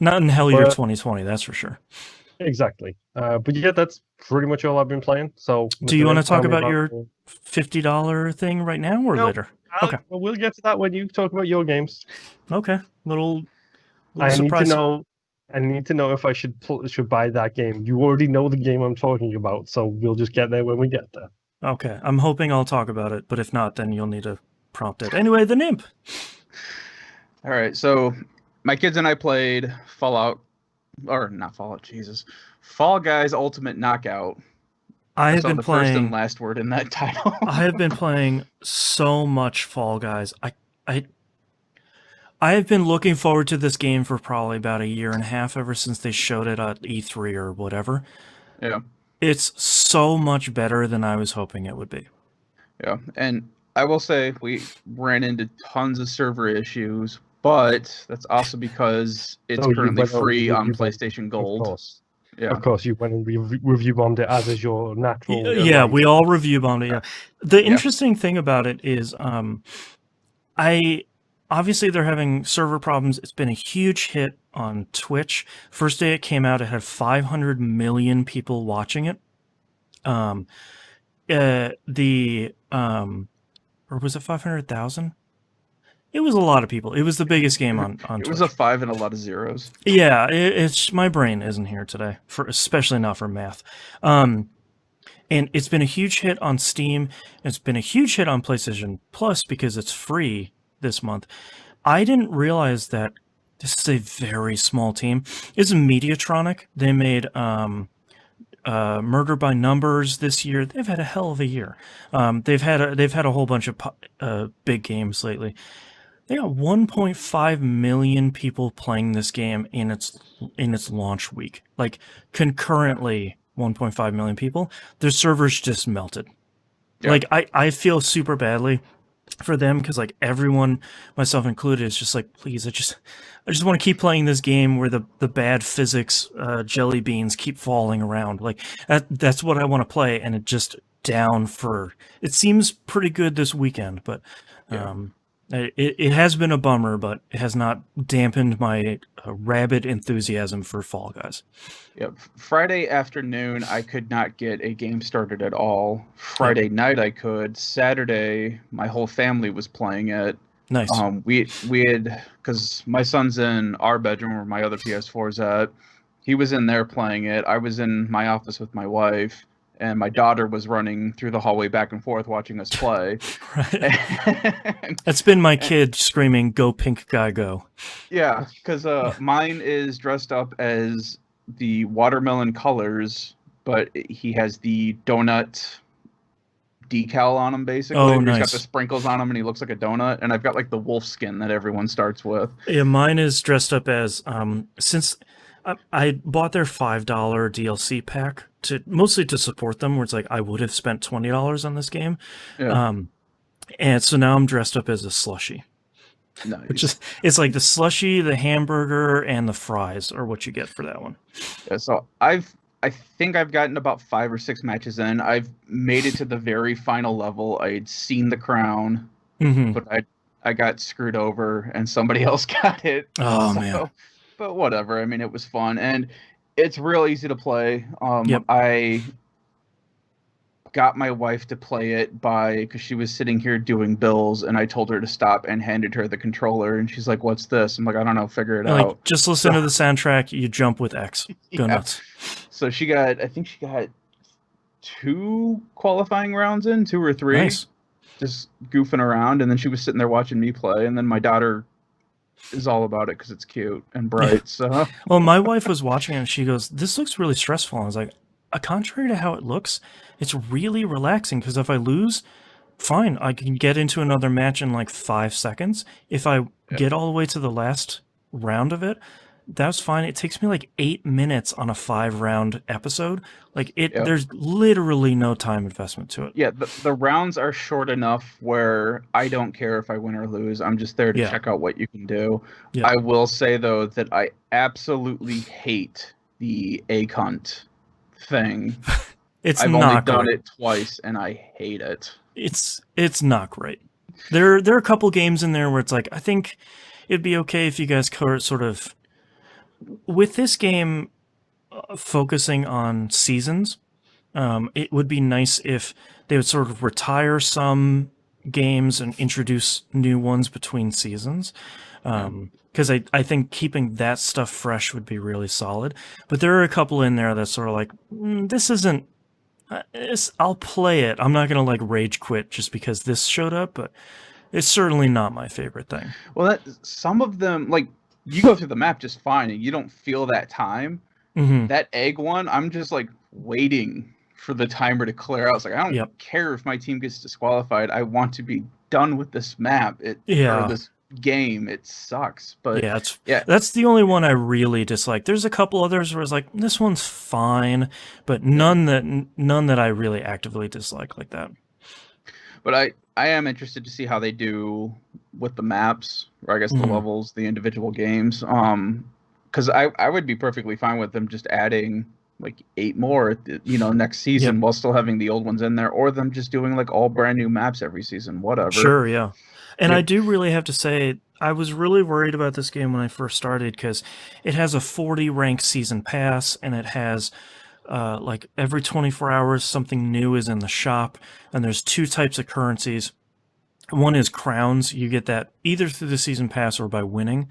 S3: Not in Hell Year 2020, that's for sure.
S1: Exactly. But yeah, that's pretty much all I've been playing. So,
S3: do you want to talk about your $50 thing right now or later?
S1: Okay. Well, we'll get to that when you talk about your games.
S3: Okay. Little
S1: surprise. I need to know if I should buy that game. You already know the game I'm talking about, so we'll just get there when we get there.
S3: Okay. I'm hoping I'll talk about it, but if not, then you'll need to prompt it. Anyway, the Nimp.
S2: All right. So my kids and I played Fall Guys Ultimate Knockout.
S3: I have been playing
S2: first and last word in that title.
S3: I have been playing so much Fall Guys. I have been looking forward to this game for probably about a year and a half, ever since they showed it at E3 or whatever.
S2: Yeah.
S3: It's so much better than I was hoping it would be.
S2: Yeah, and I will say we ran into tons of server issues, but that's also because it's currently free on PlayStation Gold.
S1: Of course.
S2: Yeah.
S1: Of course, you went and review bombed it as is your natural.
S3: Yeah, we all review bombed it. Yeah. The interesting thing about it is, obviously they're having server problems. It's been a huge hit on Twitch. First day it came out, it had 500 million people watching it. Or was it 500,000? It was a lot of people. It was the biggest game on Twitch.
S2: It was a 5 and a lot of zeros.
S3: Yeah, it's my brain isn't here today, especially not for math. And it's been a huge hit on Steam. It's been a huge hit on PlayStation Plus because it's free this month. I didn't realize that this is a very small team. It's Mediatronic. They made Murder by Numbers this year. They've had a hell of a year. They've had a whole bunch of big games lately. They got 1.5 million people playing this game in its launch week. Like, concurrently, 1.5 million people. Their servers just melted. Yeah. Like, I feel super badly for them, because like everyone, myself included, is just like, please, I just want to keep playing this game where the bad physics jelly beans keep falling around. Like that's what I want to play, and it just down for. It seems pretty good this weekend, but it has been a bummer, but it has not dampened my rabid enthusiasm for Fall Guys.
S2: Yep. Friday afternoon, I could not get a game started at all. Friday night, I could. Saturday, my whole family was playing it.
S3: Nice.
S2: We had, because my son's in our bedroom where my other PS4 is at. He was in there playing it. I was in my office with my wife, and my daughter was running through the hallway back and forth watching us play.
S3: Right. That's been my kid screaming, "Go pink guy, go!"
S2: Yeah, because mine is dressed up as the watermelon colors, but he has the donut decal on him, basically.
S3: Oh,
S2: He's got
S3: nice.
S2: the sprinkles on him, and he looks like a donut. And I've got like the wolf skin that everyone starts with.
S3: Yeah, mine is dressed up as since I bought their $5 DLC pack mostly to support them, where it's like I would have spent $20 on this game.
S2: Yeah.
S3: And so now I'm dressed up as a slushie.
S2: Nice.
S3: Which is, it's like the slushie, the hamburger, and the fries are what you get for that one.
S2: Yeah, so I think I've gotten about 5 or 6 matches in. I've made it to the very final level. I'd seen the crown, but I got screwed over and somebody else got it.
S3: Oh, man.
S2: But whatever. I mean, it was fun, and it's real easy to play.
S3: Yep.
S2: I got my wife to play it because she was sitting here doing bills, and I told her to stop and handed her the controller, and she's like, "What's this?" I'm like, "I don't know, figure it out."
S3: Just listen to the soundtrack, you jump with X. Go nuts.
S2: So I think she got 2 qualifying rounds in, 2 or 3.
S3: Nice.
S2: Just goofing around, and then she was sitting there watching me play, and then my daughter is all about it because it's cute and bright. So
S3: well, my wife was watching it, and she goes, "This looks really stressful." And I was like, contrary to how it looks, it's really relaxing, because if I lose, fine, I can get into another match in like 5 seconds. If I get all the way to the last round of it, that's fine. It takes me like 8 minutes on a 5-round episode. Like there's literally no time investment to it.
S2: Yeah, the rounds are short enough where I don't care if I win or lose. I'm just there to check out what you can do. Yeah. I will say though that I absolutely hate the egg hunt thing. I've only done it twice, and I hate it.
S3: It's not great. There are a couple games in there where it's like, I think it'd be okay if you guys sort of, with this game focusing on seasons, it would be nice if they would sort of retire some games and introduce new ones between seasons. Because I think keeping that stuff fresh would be really solid. But there are a couple in there that's sort of like, this isn't... I'll play it. I'm not going to like rage quit just because this showed up, but it's certainly not my favorite thing.
S2: Well, some of them, like, you go through the map just fine and you don't feel that time. That egg one, I'm just like waiting for the timer to clear out. It's like, I don't care if my team gets disqualified. I want to be done with this map. Or this game. It sucks, but
S3: that's the only one I really dislike. There's a couple others where it's like, this one's fine, but none that I really actively dislike like that.
S2: But I am interested to see how they do with the maps, or I guess the levels, the individual games. Because I would be perfectly fine with them just adding like 8 more, next season while still having the old ones in there, or them just doing like all brand new maps every season, whatever.
S3: Sure, yeah. And I do really have to say, I was really worried about this game when I first started, because it has a 40 rank season pass, and it has like every 24 hours something new is in the shop, and there's 2 types of currencies. One is crowns. You get that either through the season pass or by winning.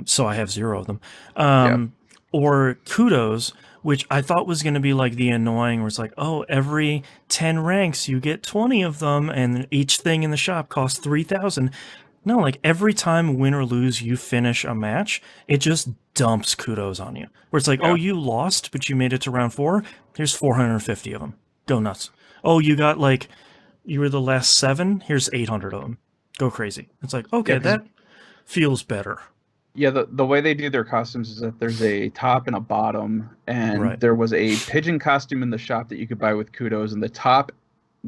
S3: So I have 0 of them. Or kudos, which I thought was going to be like the annoying, where it's like, oh, every 10 ranks you get 20 of them, and each thing in the shop costs 3,000. No, like every time win or lose you finish a match, it just dumps kudos on you. Where it's like, oh, you lost, but you made it to round 4. Here's 450 of them. Go nuts. Oh, you got like, you were the last 7. Here's 800 of them. Go crazy. It's like, okay, that feels better.
S2: Yeah, the way they do their costumes is that there's a top and a bottom, and there was a pigeon costume in the shop that you could buy with kudos, and the top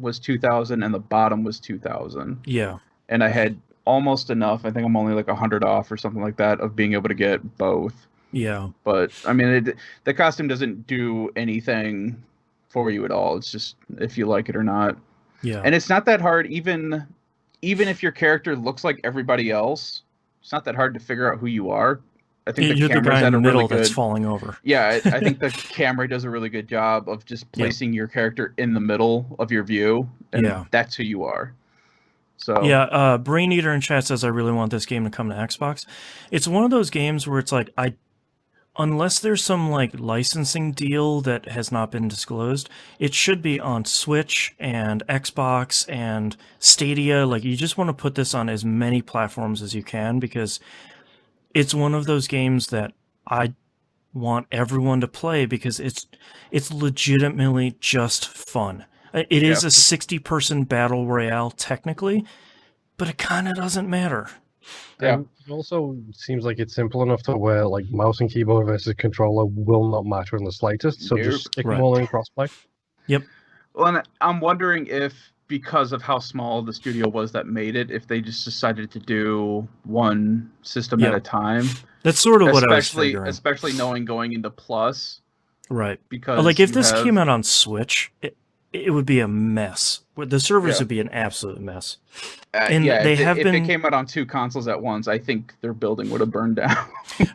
S2: was 2,000 and the bottom was 2,000.
S3: Yeah.
S2: And I had almost enough. I think I'm only like 100 off or something like that of being able to get both.
S3: Yeah.
S2: But I mean, the costume doesn't do anything for you at all. It's just if you like it or not.
S3: Yeah.
S2: And it's not that hard, even if your character looks like everybody else. It's not that hard to figure out who you are. I think
S3: You're the
S2: camera's
S3: guy in
S2: at
S3: the
S2: a
S3: middle
S2: really good,
S3: that's falling over.
S2: Yeah, I think the camera does a really good job of just placing your character in the middle of your view, and that's who you are. So
S3: yeah, Brain Eater in chat says I really want this game to come to Xbox. It's one of those games where it's like unless there's some like licensing deal that has not been disclosed, it should be on Switch and Xbox and Stadia. Like you just want to put this on as many platforms as you can because it's one of those games that I want everyone to play because it's legitimately just fun. It is a 60-person battle royale technically, but it kind of doesn't matter.
S2: Yeah.
S1: And it also seems like it's simple enough to where like mouse and keyboard versus controller will not matter in the slightest. So just stick them all in crossplay.
S3: Yep.
S2: Well, and I'm wondering if because of how small the studio was that made it, if they just decided to do one system at a time.
S3: That's sort of what I was figuring.
S2: Especially knowing going into Plus.
S3: Right.
S2: Because
S3: like if this came out on Switch, it would be a mess. The servers would be an absolute mess. And if it came out on 2 consoles at once, I think their building would have burned down.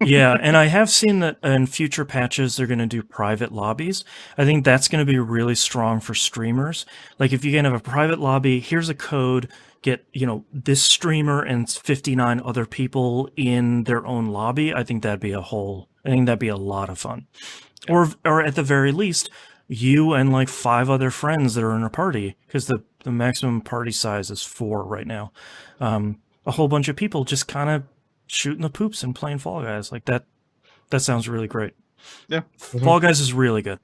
S3: Yeah, and I have seen that in future patches they're going to do private lobbies. I think that's going to be really strong for streamers. Like if you can have a private lobby, here's a code, get, this streamer and 59 other people in their own lobby. I think that'd be a lot of fun. Yeah. Or at the very least, you and like 5 other friends that are in a party, because the maximum party size is 4 right now. A whole bunch of people just kind of shooting the poops and playing Fall Guys. Like that sounds really great.
S2: Yeah.
S3: Fall Guys is really good.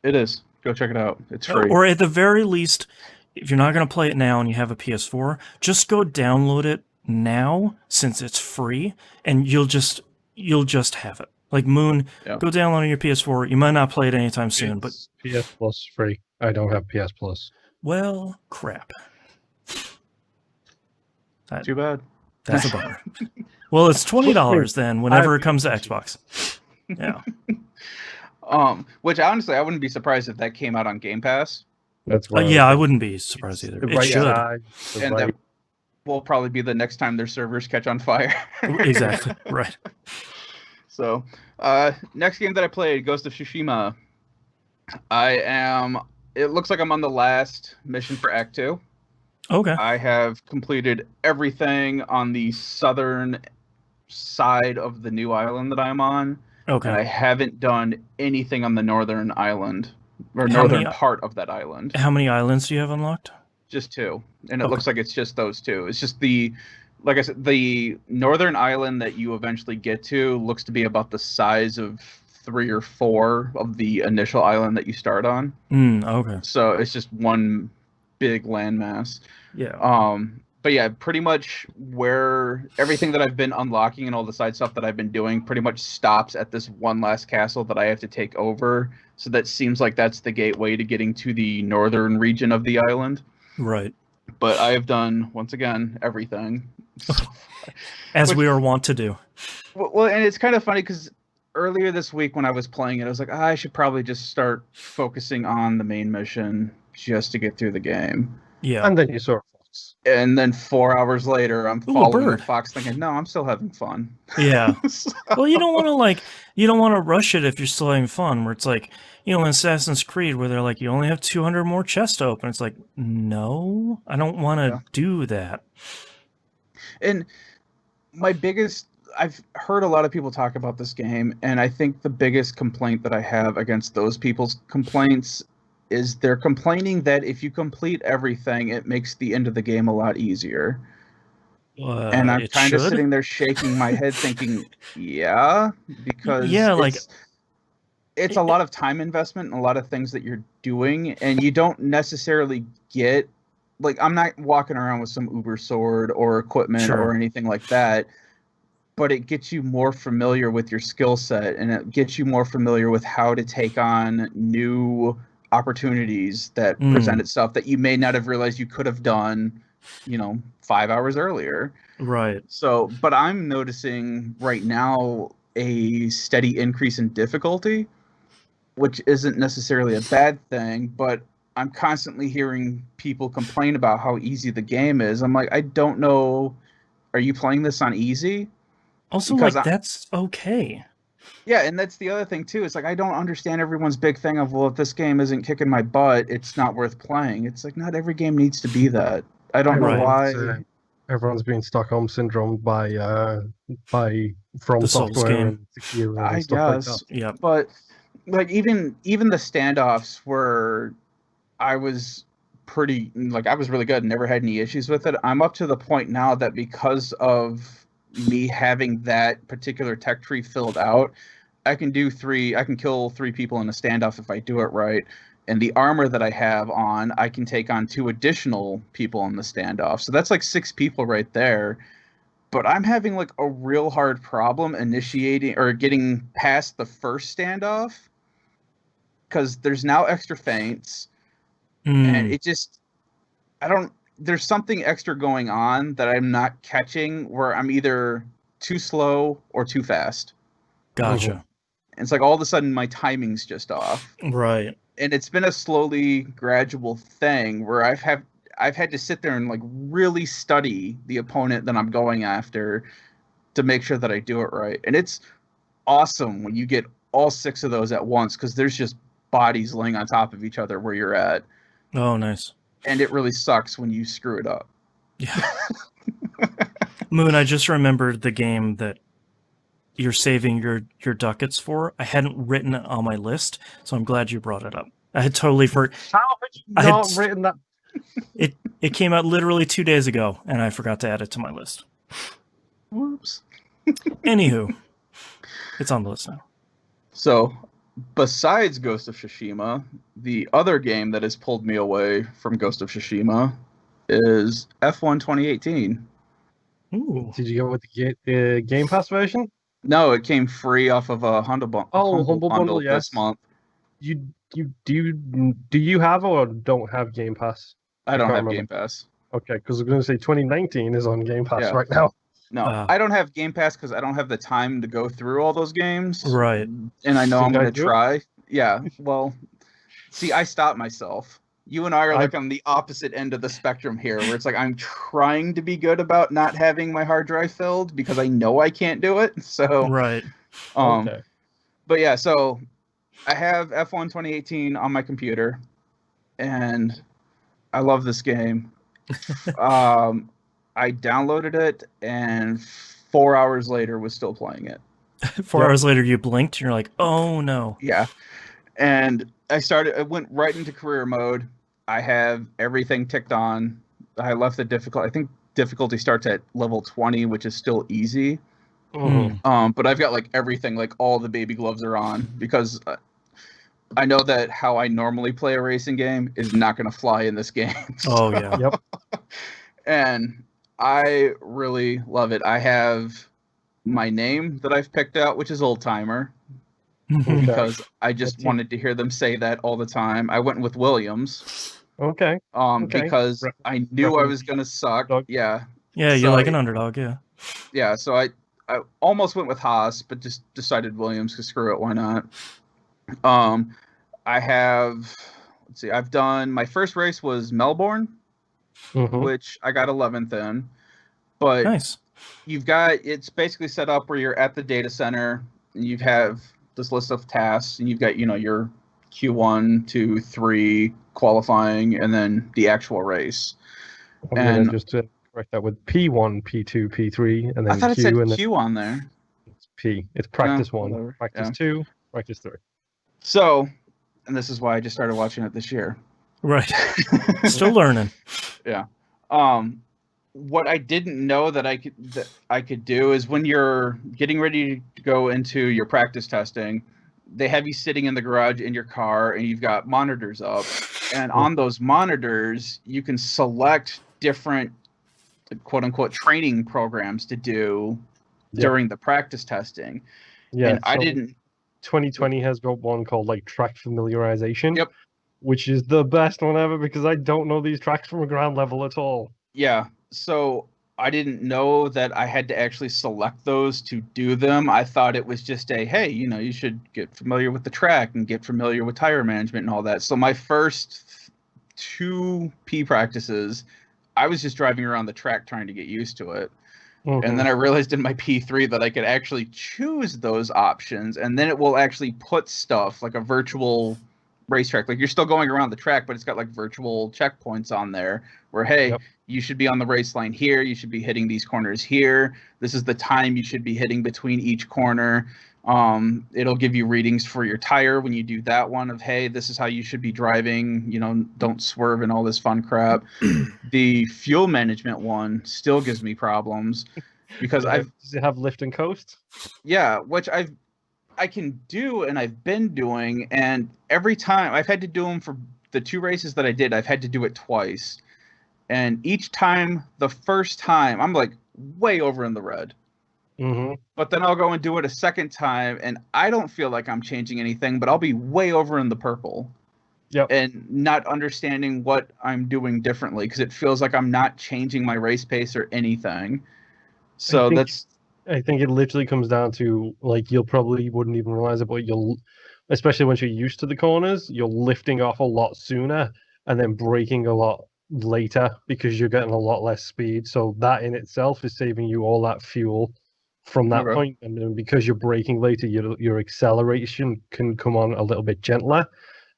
S2: It is. Go check it out. It's free.
S3: Or at the very least, if you're not going to play it now and you have a PS4, just go download it now since it's free, and you'll just have it. Like Moon, go download on your PS4. You might not play it anytime soon, but
S1: PS Plus free. I don't have PS Plus.
S3: Well, crap.
S2: Too bad.
S3: That's a bummer. Well, it's $20 then whenever it comes to Xbox. Yeah.
S2: Which honestly, I wouldn't be surprised if that came out on Game Pass.
S1: That's right.
S3: I wouldn't be surprised either. It should.
S2: And that will probably be the next time their servers catch on fire.
S3: Exactly. Right.
S2: So, next game that I played, Ghost of Tsushima. It looks like I'm on the last mission for Act 2.
S3: Okay.
S2: I have completed everything on the southern side of the new island that I'm on.
S3: Okay.
S2: And I haven't done anything on the northern island, or northern part of that island.
S3: How many islands do you have unlocked?
S2: Just 2. And it looks like it's just those 2. It's just like I said, the northern island that you eventually get to looks to be about the size of 3 or 4 of the initial island that you start on.
S3: Okay.
S2: So it's just one big landmass.
S3: Yeah.
S2: But yeah, pretty much where everything that I've been unlocking and all the side stuff that I've been doing pretty much stops at this one last castle that I have to take over. So that seems like that's the gateway to getting to the northern region of the island.
S3: Right.
S2: But I have done, once again, everything.
S3: As we are wont to do.
S2: Well, and it's kind of funny because earlier this week when I was playing it, I was like, I should probably just start focusing on the main mission just to get through the game.
S3: Yeah.
S1: And then you saw a fox.
S2: And then 4 hours later, I'm following the fox thinking, no, I'm still having fun.
S3: Yeah. Well, you don't want to rush it if you're still having fun, where it's like, in Assassin's Creed where they're like, you only have 200 more chests to open. It's like, no, I don't want to do that.
S2: And I've heard a lot of people talk about this game, and I think the biggest complaint that I have against those people's complaints is they're complaining that if you complete everything, it makes the end of the game a lot easier. And I'm kind of sitting there shaking my head thinking, because it's a lot of time investment and a lot of things that you're doing, and you don't necessarily get, like, I'm not walking around with some uber sword or equipment or anything like that, but it gets you more familiar with your skill set, and it gets you more familiar with how to take on new opportunities that present itself that you may not have realized you could have done, 5 hours earlier.
S3: Right.
S2: So, but I'm noticing right now a steady increase in difficulty, which isn't necessarily a bad thing, but I'm constantly hearing people complain about how easy the game is. I'm like, I don't know. Are you playing this on easy?
S3: Also,
S2: Because
S3: that's okay.
S2: Yeah, and that's the other thing too. It's like I don't understand everyone's big thing of, well, if this game isn't kicking my butt, it's not worth playing. It's like not every game needs to be that. I don't know why.
S1: Everyone's being Stockholm syndrome by From
S3: The Souls
S1: Software
S3: game.
S1: and Sekiro
S2: I
S1: and stuff like that.
S2: guess.
S3: Yep.
S2: But like even the standoffs where I was I was really good and never had any issues with it. I'm up to the point now that because of me having that particular tech tree filled out, I can kill 3 people in a standoff if I do it right. And the armor that I have on, I can take on 2 additional people in the standoff. So that's like 6 people right there. But I'm having like a real hard problem initiating or getting past the first standoff because there's now extra feints. And it just, there's something extra going on that I'm not catching where I'm either too slow or too fast.
S3: Gotcha.
S2: And it's like all of a sudden my timing's just off.
S3: Right.
S2: And it's been a slowly gradual thing where I've had to sit there and like really study the opponent that I'm going after to make sure that I do it right. And it's awesome when you get all 6 of those at once because there's just bodies laying on top of each other where you're at.
S3: Oh, nice.
S2: And it really sucks when you screw it up.
S3: Yeah. Moon, I just remembered the game that you're saving your ducats for. I hadn't written it on my list, so I'm glad you brought it up. I had totally forgotten.
S1: How have you not written that?
S3: It came out literally 2 days ago, and I forgot to add it to my list.
S2: Whoops.
S3: Anywho, it's on the list now.
S2: So, besides Ghost of Tsushima, the other game that has pulled me away from Ghost of Tsushima is F1 2018.
S3: Ooh.
S1: Did you go with the Game Pass version?
S2: No, it came free off of a Humble Bundle
S1: yes.
S2: this month.
S1: Do you have or don't have Game Pass?
S2: I don't have Game Pass.
S1: Okay, because I was going to say 2019 is on Game Pass right now.
S2: No, I don't have Game Pass because I don't have the time to go through all those games.
S3: Right.
S2: And I know I'm going to try. Yeah, well, see, I stopped myself. You and I are like on the opposite end of the spectrum here, where it's like I'm trying to be good about not having my hard drive filled because I know I can't do it. So
S3: right.
S1: Okay.
S2: But yeah, so I have F1 2018 on my computer, and I love this game. I downloaded it, and 4 hours later was still playing it.
S3: 4 hours later, you blinked, and you're like, "Oh no!"
S2: Yeah, and I went right into career mode. I have everything ticked on. I left the difficulty. I think difficulty starts at level 20, which is still easy. But I've got like everything, like all the baby gloves are on because I know that how I normally play a racing game is not going to fly in this game.
S3: Oh yeah.
S1: Yep.
S2: And I really love it. I have my name that I've picked out, which is Old Timer, because I just wanted to hear them say that all the time. I went with Williams.
S1: Okay.
S2: Because I knew I was gonna suck. Yeah.
S3: Yeah, you're like an underdog. Yeah.
S2: Yeah. So I almost went with Haas, but just decided Williams because screw it, why not? I have. Let's see. I've done my first race was Melbourne, which I got 11th in. But
S3: nice.
S2: It's basically set up where you're at the data center and you have this list of tasks and you've got your Q1, 2, 3 qualifying and then the actual race.
S1: And just to correct that with P1, P2, P3, and then
S2: I thought
S1: Q,
S2: it said
S1: and
S2: Q on there.
S1: It's P. It's practice 1,
S2: whatever.
S1: practice 2, practice 3.
S2: So, and this is why I just started watching it this year.
S3: Right. Still learning.
S2: Yeah. What I didn't know that I could do is when you're getting ready to go into your practice testing, they have you sitting in the garage in your car and you've got monitors up, and on those monitors you can select different quote unquote training programs to do during the practice testing.
S1: Yeah.
S2: And I didn't.
S1: 2020 has got one called like track familiarization.
S2: Yep.
S1: which is the best one ever because I don't know these tracks from a ground level at all.
S2: Yeah, so I didn't know that I had to actually select those to do them. I thought it was just a, hey, you should get familiar with the track and get familiar with tire management and all that. So my first 2 P practices, I was just driving around the track trying to get used to it. And then I realized in my P3 that I could actually choose those options, and then it will actually put stuff like a virtual racetrack. Like you're still going around the track, but it's got like virtual checkpoints on there where, hey,
S1: Yep.
S2: you should be on the race line here. You should be hitting these corners here. This is the time you should be hitting between each corner. It'll give you readings for your tire when you do that one of, hey, this is how you should be driving, don't swerve and all this fun crap. The fuel management one still gives me problems because
S1: Does it have lift and coast?
S2: which I can do and I've been doing, and every time I've had to do them for the 2 races that I did, I've had to do it twice. And each time, the first time, I'm like way over in the red.
S1: Mm-hmm.
S2: But then I'll go and do it a second time, and I don't feel like I'm changing anything, but I'll be way over in the purple.
S1: Yep.
S2: And not understanding what I'm doing differently because it feels like I'm not changing my race pace or anything. So
S1: I think it literally comes down to, like, you'll probably wouldn't even realize it, but especially once you're used to the corners, you're lifting off a lot sooner and then braking a lot later because you're getting a lot less speed. So that in itself is saving you all that fuel from that
S2: Okay.
S1: point. And then because you're braking later, your acceleration can come on a little bit gentler.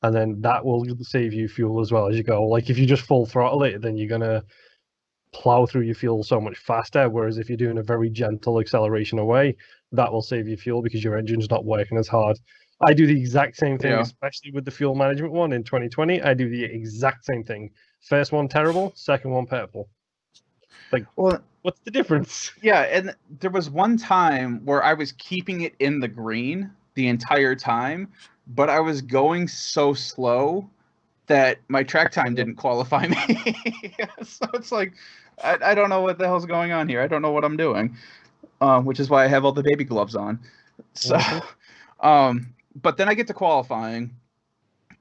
S1: And then that will save you fuel as well as you go. Like if you just full throttle it, then you're gonna plow through your fuel so much faster. Whereas if you're doing a very gentle acceleration away, that will save you fuel because your engine's not working as hard. I do the exact same thing,
S2: Yeah.
S1: especially with the fuel management one in 2020. I do the exact same thing. First one terrible, second one purple. Like,
S2: well,
S1: what's the difference?
S2: yeah, and there was one time where I was keeping it in the green the entire time, but I was going so slow that my track time didn't qualify me. So it's like, I don't know what the hell's going on here. I don't know what I'm doing, which is why I have all the baby gloves on. So, but then I get to qualifying,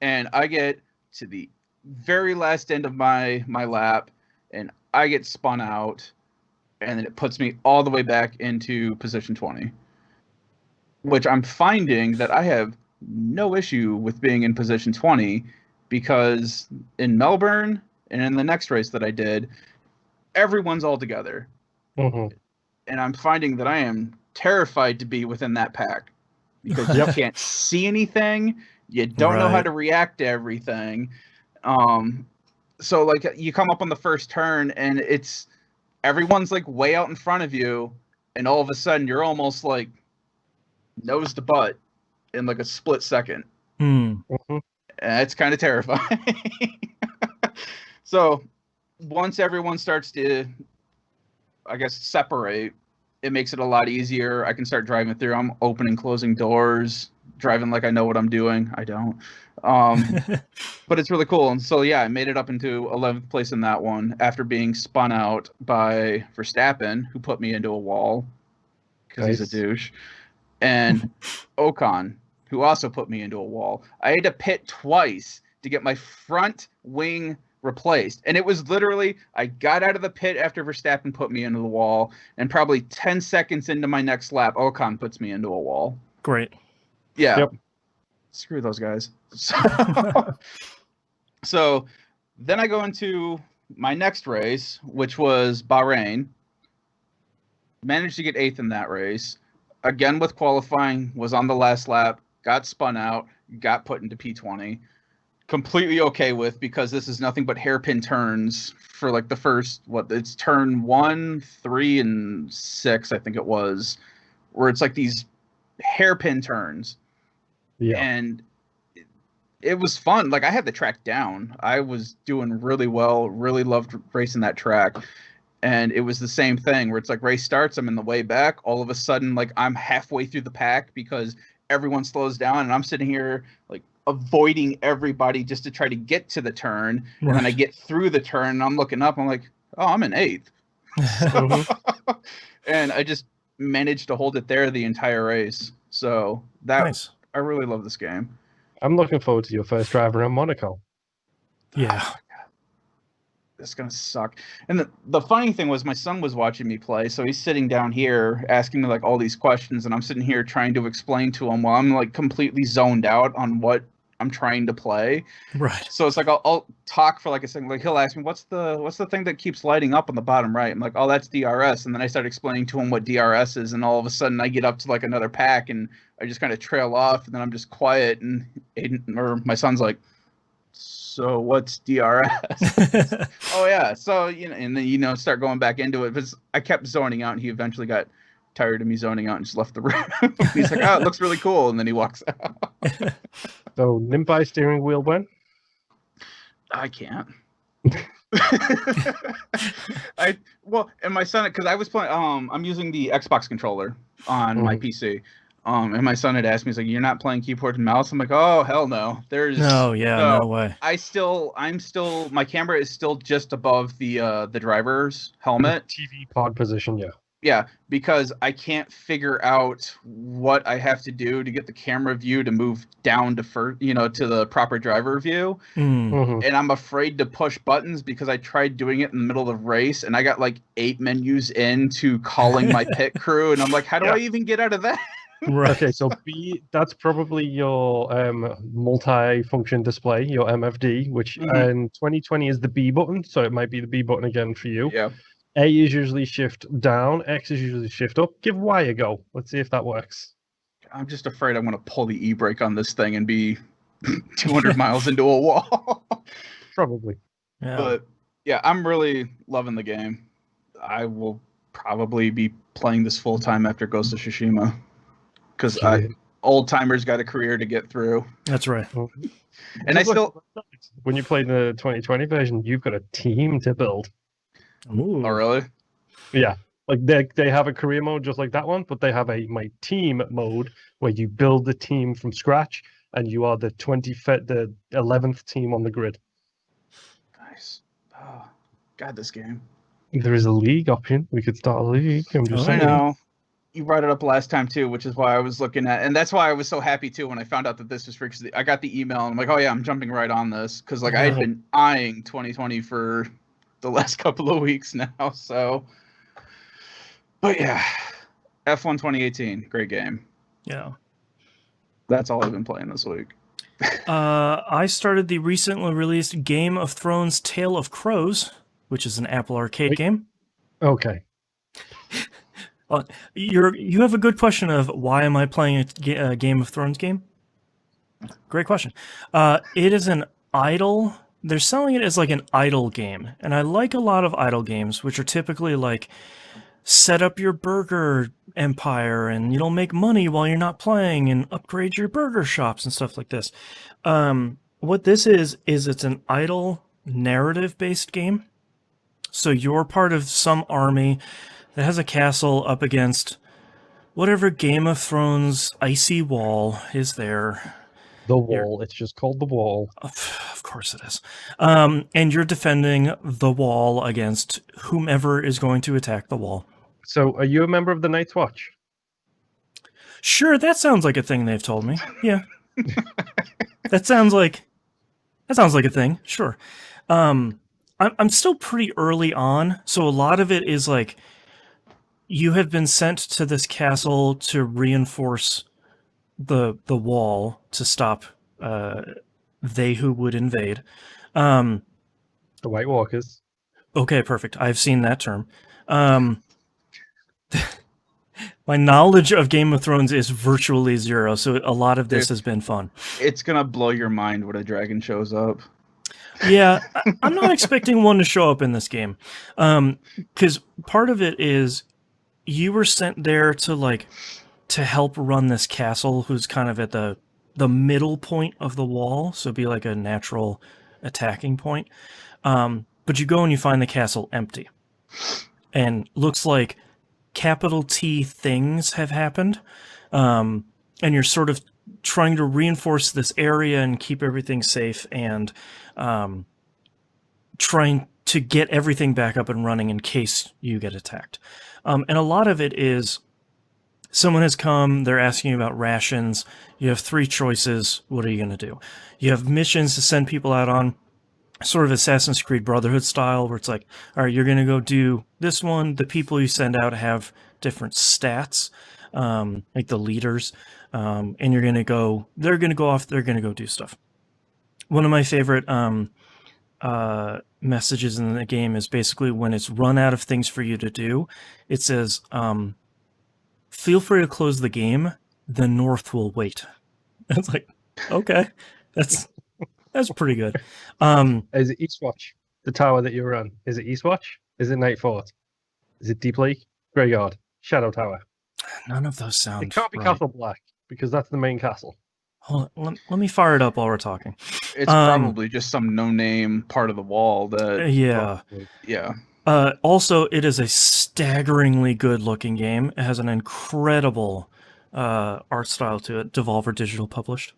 S2: and I get to the very last end of my lap, and I get spun out, and then it puts me all the way back into position 20, which I'm finding that I have no issue with being in position 20 because in Melbourne and in the next race that I did, everyone's all together.
S1: Mm-hmm.
S2: And I'm finding that I am terrified to be within that pack because you can't see anything. You don't know how to react to everything. So like you come up on the first turn and everyone's like way out in front of you, and all of a sudden you're almost like nose to butt in like a split second.
S1: Mm-hmm.
S2: And it's kind of terrifying. So once everyone starts to, I guess, separate, it makes it a lot easier. I can start driving through. I'm opening, closing doors, driving like I know what I'm doing. I don't. But it's really cool. And so, yeah, I made it up into 11th place in that one after being spun out by Verstappen, who put me into a wall because he's a douche, and Ocon, who also put me into a wall. I had to pit twice to get my front wing replaced. And it was literally, I got out of the pit after Verstappen put me into the wall, and probably 10 seconds into my next lap, Ocon puts me into a wall.
S3: Great.
S2: Yeah.
S1: Yep.
S2: Screw those guys. So then I go into my next race, which was Bahrain. Managed to get 8th in that race. Again with qualifying, was on the last lap, got spun out, got put into P20. Completely okay with, because this is nothing but hairpin turns for like the first, it's turn 1, 3, and 6, I think it was, where it's like these hairpin turns.
S1: Yeah.
S2: And it was fun. Like I had the track down. I was doing really well, really loved racing that track. And it was the same thing where it's like race starts, I'm in the way back. All of a sudden, like I'm halfway through the pack because everyone slows down, and I'm sitting here like avoiding everybody just to try to get to the turn. Right. And then I get through the turn and I'm looking up, I'm like, oh, I'm in 8th. And I just managed to hold it there the entire race. So that I really love this game.
S1: I'm looking forward to your first drive around Monaco.
S3: Yeah.
S2: It's gonna suck. And the funny thing was, my son was watching me play, so he's sitting down here asking me like all these questions, and I'm sitting here trying to explain to him while I'm like completely zoned out on what I'm trying to play.
S3: Right.
S2: So it's like I'll talk for like a second. Like he'll ask me, "What's the thing that keeps lighting up on the bottom right?" I'm like, "Oh, that's DRS." And then I start explaining to him what DRS is, and all of a sudden I get up to like another pack, and I just kind of trail off, and then I'm just quiet, and Aiden, or my son's like, "So what's DRS?" Oh yeah. So and then start going back into it. Because I kept zoning out, and he eventually got tired of me zoning out and just left the room. He's like, "Oh, it looks really cool," and then he walks out.
S1: So Nimbai steering wheel when?
S2: I can't. And my son, because I was playing, I'm using the Xbox controller on my PC. And my son had asked me, he's like, "You're not playing keyboard and mouse?" I'm like, "Oh, hell no."
S3: No way.
S2: My camera is still just above the driver's helmet.
S1: TV pod position, yeah.
S2: Yeah, because I can't figure out what I have to do to get the camera view to move down to to the proper driver view.
S3: Mm.
S2: And I'm afraid to push buttons because I tried doing it in the middle of the race, and I got like 8 menus into calling my pit crew, and I'm like, how do I even get out of that?
S3: Right.
S1: Okay, so B, that's probably your multi-function display, your MFD, which in 2020 is the B button, so it might be the B button again for you.
S2: Yeah.
S1: A is usually shift down, X is usually shift up. Give Y a go. Let's see if that works.
S2: I'm just afraid I'm going to pull the e-brake on this thing and be 200 miles into a wall.
S1: Probably.
S3: Yeah.
S2: But yeah, I'm really loving the game. I will probably be playing this full time after Ghost of Tsushima, because old timers got a career to get through.
S3: That's right.
S2: And I still,
S1: when you played the 2020 version, you've got a team to build.
S3: Ooh.
S2: Oh really?
S1: Yeah, like they have a career mode just like that one, but they have my team mode where you build the team from scratch, and you are the 11th team on the grid.
S2: Nice. Oh, God, this game.
S1: There is a league option. We could start a league. I'm just
S2: I
S1: saying.
S2: know. You brought it up last time too, which is why I was looking at, and that's why I was so happy too when I found out that this was free. Because I got the email and I'm like, oh yeah, I'm jumping right on this, because like I had been eyeing 2020 for the last couple of weeks now. So, but yeah, F1 2018, great game.
S3: Yeah.
S2: That's all I've been playing this week.
S3: I started the recently released Game of Thrones Tale of Crows, which is an Apple Arcade game.
S1: Okay.
S3: You have a good question of why am I playing a Game of Thrones game? Great question. It is an idle. They're selling it as like an idle game, and I like a lot of idle games, which are typically like set up your burger empire and you'll make money while you're not playing and upgrade your burger shops and stuff like this. What this is it's an idle narrative-based game. So you're part of some army that has a castle up against whatever Game of Thrones icy wall is there.
S1: The wall. It's just called the wall.
S3: Of course it is. And you're defending the wall against whomever is going to attack the wall.
S1: So are you a member of the Night's Watch?
S3: Sure, that sounds like a thing they've told me. Yeah. That sounds like a thing. Sure. I'm still pretty early on, so a lot of it is like you have been sent to this castle to reinforce the wall to stop they who would invade.
S1: The White Walkers.
S3: Okay, perfect. I've seen that term. My knowledge of Game of Thrones is virtually zero, so a lot of this has been fun.
S2: It's gonna blow your mind when a dragon shows up.
S3: Yeah, I'm not expecting one to show up in this game, because part of it is you were sent there to help run this castle, who's kind of at the middle point of the wall, so be like a natural attacking point. But you go and you find the castle empty, and looks like capital T things have happened, and you're sort of trying to reinforce this area and keep everything safe, and trying to get everything back up and running in case you get attacked. And a lot of it is someone has come, they're asking you about rations. You have 3 choices. What are you going to do? You have missions to send people out on. sort of Assassin's Creed Brotherhood style, where it's like, all right, you're going to go do this one. The people you send out have different stats, like the leaders, and you're going to go, they're going to go off, they're going to go do stuff. One of my favorite messages in the game is basically when it's run out of things for you to do, it says, feel free to close the game, the North will wait. It's like, okay, that's pretty good.
S1: Is it Eastwatch, the tower that you're on? Is it Eastwatch? Is it Night Fort? Is it Deep Lake? Graveyard? Shadow Tower?
S3: None of those sound
S1: It can't be
S3: right.
S1: Castle Black, because that's the main castle.
S3: Hold on, let me fire it up while we're talking.
S2: It's probably just some no-name part of the wall that.
S3: Yeah.
S2: Yeah.
S3: Also, it is a staggeringly good-looking game. It has an incredible art style to it. Devolver Digital published.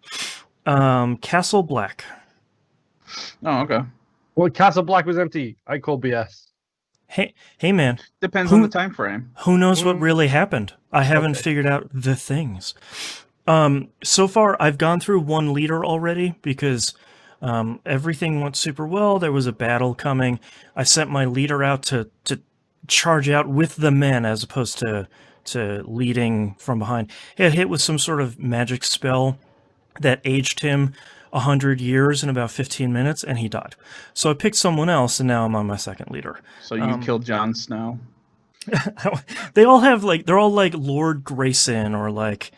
S3: Castle Black.
S2: Oh, okay.
S1: Well, Castle Black was empty. I call BS.
S3: Hey, man.
S2: Depends on the time frame.
S3: Who knows what really happened? I haven't figured out the things. So far, I've gone through one leader already because everything went super well. There was a battle coming. I sent my leader out to charge out with the men as opposed to leading from behind. He had hit with some sort of magic spell that aged him 100 years in about 15 minutes, and he died. So I picked someone else, and now I'm on my second leader.
S2: So you killed Jon Snow.
S3: They all have they're all like Lord Grayson or like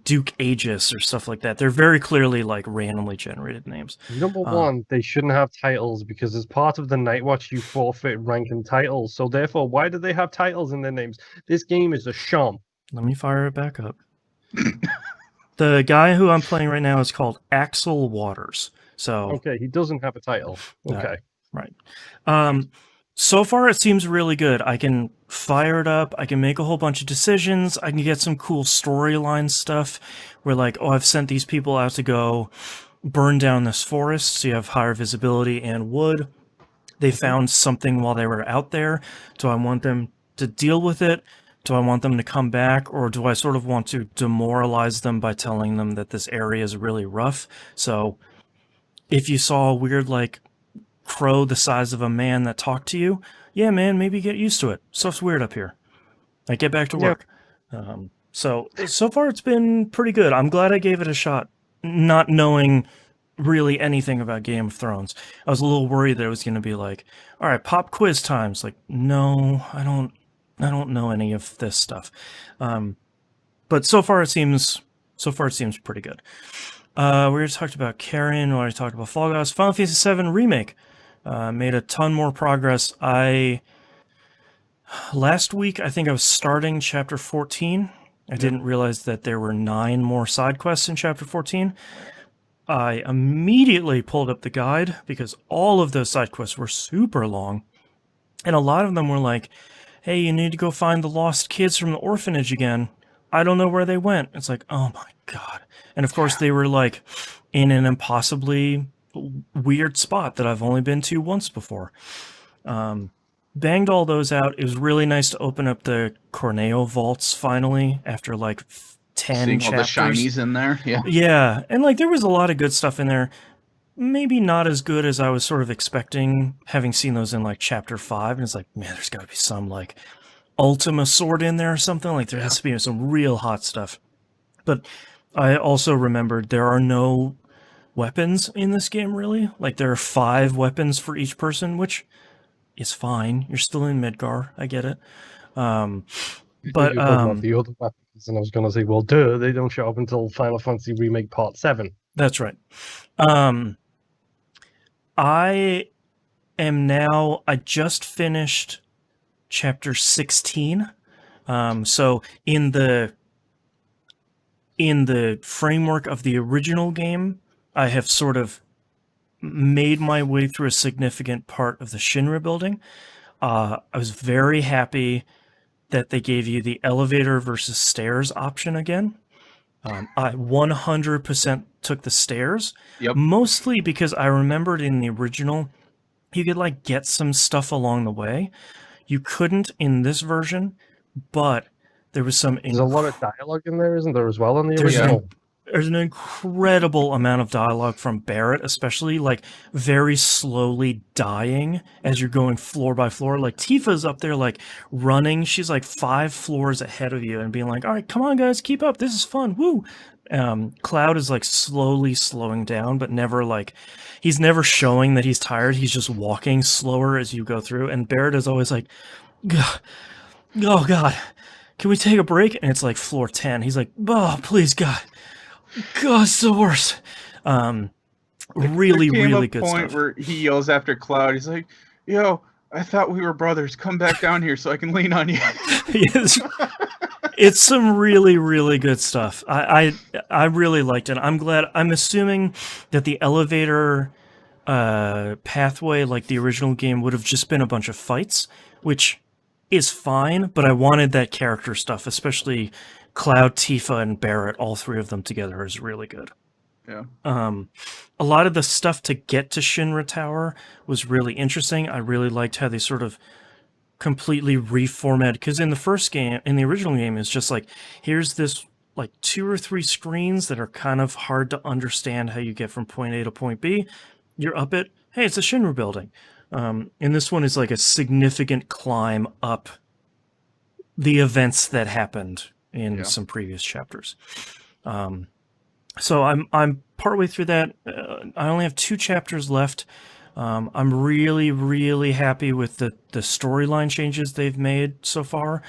S3: Duke Aegis or stuff like that. They're very clearly like randomly generated names.
S1: Number one, they shouldn't have titles because as part of the Night Watch, you forfeit rank and titles. So therefore, why do they have titles in their names? This game is a sham.
S3: Let me fire it back up. The guy who I'm playing right now is called Axel Waters. So
S1: okay, he doesn't have a title. Okay,
S3: right. So far, it seems really good. I can fire it up. I can make a whole bunch of decisions. I can get some cool storyline stuff where, like, oh, I've sent these people out to go burn down this forest, so you have higher visibility and wood. They found something while they were out there. Do I want them to deal with it? Do I want them to come back? Or do I sort of want to demoralize them by telling them that this area is really rough? So if you saw a weird, like, crow the size of a man that talked to you, yeah, man, maybe get used to it. Stuff's weird up here. Like, get back to work. So far it's been pretty good. I'm glad I gave it a shot, not knowing really anything about Game of Thrones. I was a little worried that it was going to be like, all right, pop quiz times. Like, no, I don't know any of this stuff. But so far it seems pretty good. We already talked about Carrion. We already talked about Fall Guys. Final Fantasy VII Remake. Made a ton more progress. Last week, I think I was starting Chapter 14. I didn't realize that there were 9 more side quests in Chapter 14. I immediately pulled up the guide because all of those side quests were super long. And a lot of them were like, hey, you need to go find the lost kids from the orphanage again. I don't know where they went. It's like, oh my God. And of course, they were like in an impossibly weird spot that I've only been to once before. Banged all those out. It was really nice to open up the Corneo vaults finally after like 10
S2: Seeing
S3: chapters.
S2: all the shinies in there. Yeah.
S3: Yeah. And like there was a lot of good stuff in there. Maybe not as good as I was sort of expecting, having seen those in like Chapter 5. And it's like, man, there's got to be some like Ultima sword in there or something. Like there has to be some real hot stuff. But I also remembered there are no weapons in this game, really. Like there are 5 weapons for each person, which is fine. You're still in Midgar. I get it. But
S1: the other weapons, and I was going to say, well, duh, they don't show up until Final Fantasy Remake Part 7.
S3: That's right. I just finished Chapter 16. So in the framework of the original game, I have sort of made my way through a significant part of the Shinra building. I was very happy that they gave you the elevator versus stairs option again. I 100% took the stairs, mostly because I remembered in the original, you could like get some stuff along the way. You couldn't in this version, but there was some...
S1: There's a lot of dialogue in there, isn't there, as well, in the original?
S3: there's an incredible amount of dialogue from Barrett, especially like very slowly dying as you're going floor by floor. Like Tifa's up there like running. She's like 5 floors ahead of you and being like, all right, come on guys, keep up. This is fun. Woo. Cloud is like slowly slowing down, but never like, he's never showing that he's tired. He's just walking slower as you go through. And Barrett is always like, "Gah, oh God, can we take a break?" And it's like floor 10. He's like, oh, please God. God, it's the worst. Really,
S2: there came
S3: really
S2: a
S3: good
S2: point
S3: stuff.
S2: where he yells after Cloud. He's like, "Yo, I thought we were brothers. Come back down here so I can lean on you."
S3: Yes. It's some really, really good stuff. I really liked it. I'm glad. I'm assuming that the elevator pathway, like the original game, would have just been a bunch of fights, which is fine. But I wanted that character stuff, especially Cloud, Tifa, and Barrett. All 3 of them together is really good.
S2: Yeah.
S3: A lot of the stuff to get to Shinra Tower was really interesting. I really liked how they sort of completely reformatted, because in the first game, in the original game, it's just like, here's this like 2 or 3 screens that are kind of hard to understand how you get from point A to point B. You're up it. Hey, it's a Shinra building. And this one is like a significant climb up the events that happened in some previous chapters. So I'm partway through that. I only have 2 chapters left. I'm really, really happy with the storyline changes they've made so far.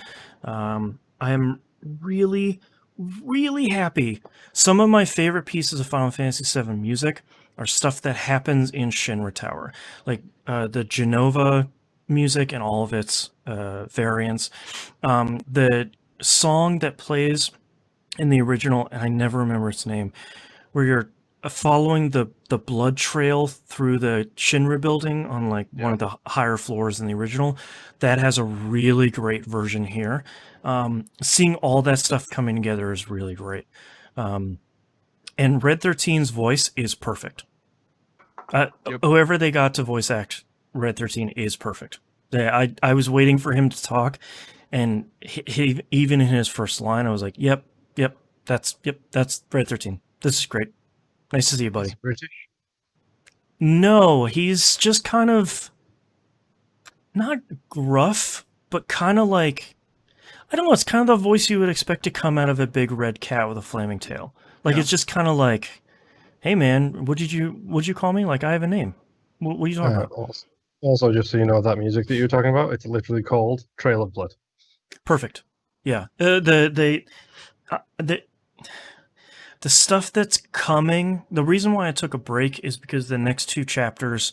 S3: I am really, really happy. Some of my favorite pieces of Final Fantasy VII music are stuff that happens in Shinra Tower, like the Genova music and all of its variants. The song that plays in the original, and I never remember its name, where you're following the blood trail through the Shinra building on like one of the higher floors in the original, that has a really great version here. Seeing all that stuff coming together is really great. And Red 13's voice is perfect. Whoever they got to voice act Red 13 is perfect. I was waiting for him to talk, and he even in his first line, I was like, yep, that's Red 13. This is great. Nice to see you, buddy.
S1: British?
S3: No, he's just kind of not gruff, but kind of like, I don't know, it's kind of the voice you would expect to come out of a big red cat with a flaming tail. Like, it's just kind of like, hey man, what'd you call me? Like, I have a name. What are you talking about?
S1: Also, just so you know, that music that you're talking about, it's literally called Trail of Blood.
S3: Perfect. Yeah. The stuff that's coming, the reason why I took a break is because the next 2 chapters,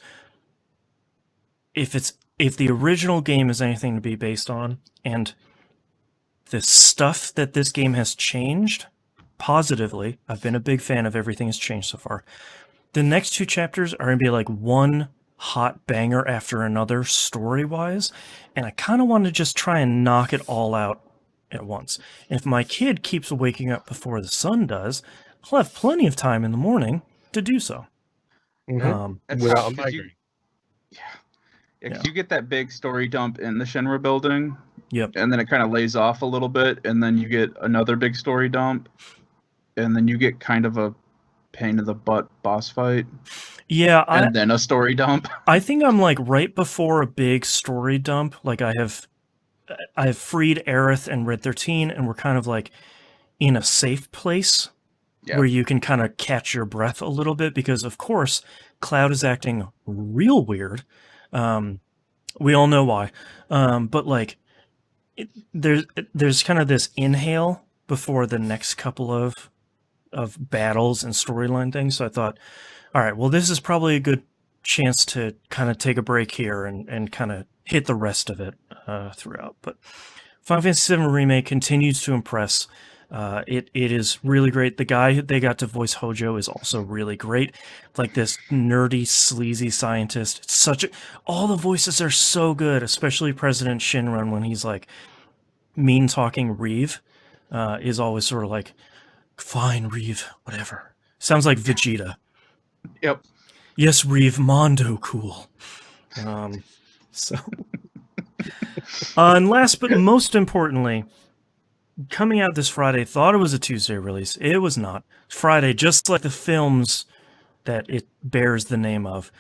S3: if the original game is anything to be based on, and the stuff that this game has changed positively, I've been a big fan of everything that's changed so far. The next 2 chapters are going to be like one hot banger after another story-wise, and I kind of want to just try and knock it all out at once. And if my kid keeps waking up before the sun does, I'll have plenty of time in the morning to do so.
S1: Mm-hmm. Without a migraine.
S2: Because you get that big story dump in the Shinra building,
S3: Yep.
S2: and then it kind of lays off a little bit, and then you get another big story dump, and then you get kind of a pain in the butt boss fight.
S3: Yeah,
S2: and then a story dump.
S3: I think I'm like right before a big story dump. Like I have freed Aerith and Red 13, and we're kind of like in a safe place where you can kind of catch your breath a little bit, because of course Cloud is acting real weird. We all know why. But like there's kind of this inhale before the next couple of battles and storyline things. So I thought, all right, well, this is probably a good chance to kind of take a break here and kind of hit the rest of it throughout. But Final Fantasy VII Remake continues to impress. It is really great. The guy they got to voice Hojo is also really great. Like this nerdy, sleazy scientist. It's all the voices are so good, especially President Shinran when he's like mean-talking Reeve is always sort of like, fine, Reeve, whatever. Sounds like Vegeta.
S2: Yep.
S3: Yes, Reeve, Mondo, cool. And last but most importantly, coming out this Friday. Thought it was a Tuesday release. It was not. Friday, just like the films that it bears the name of,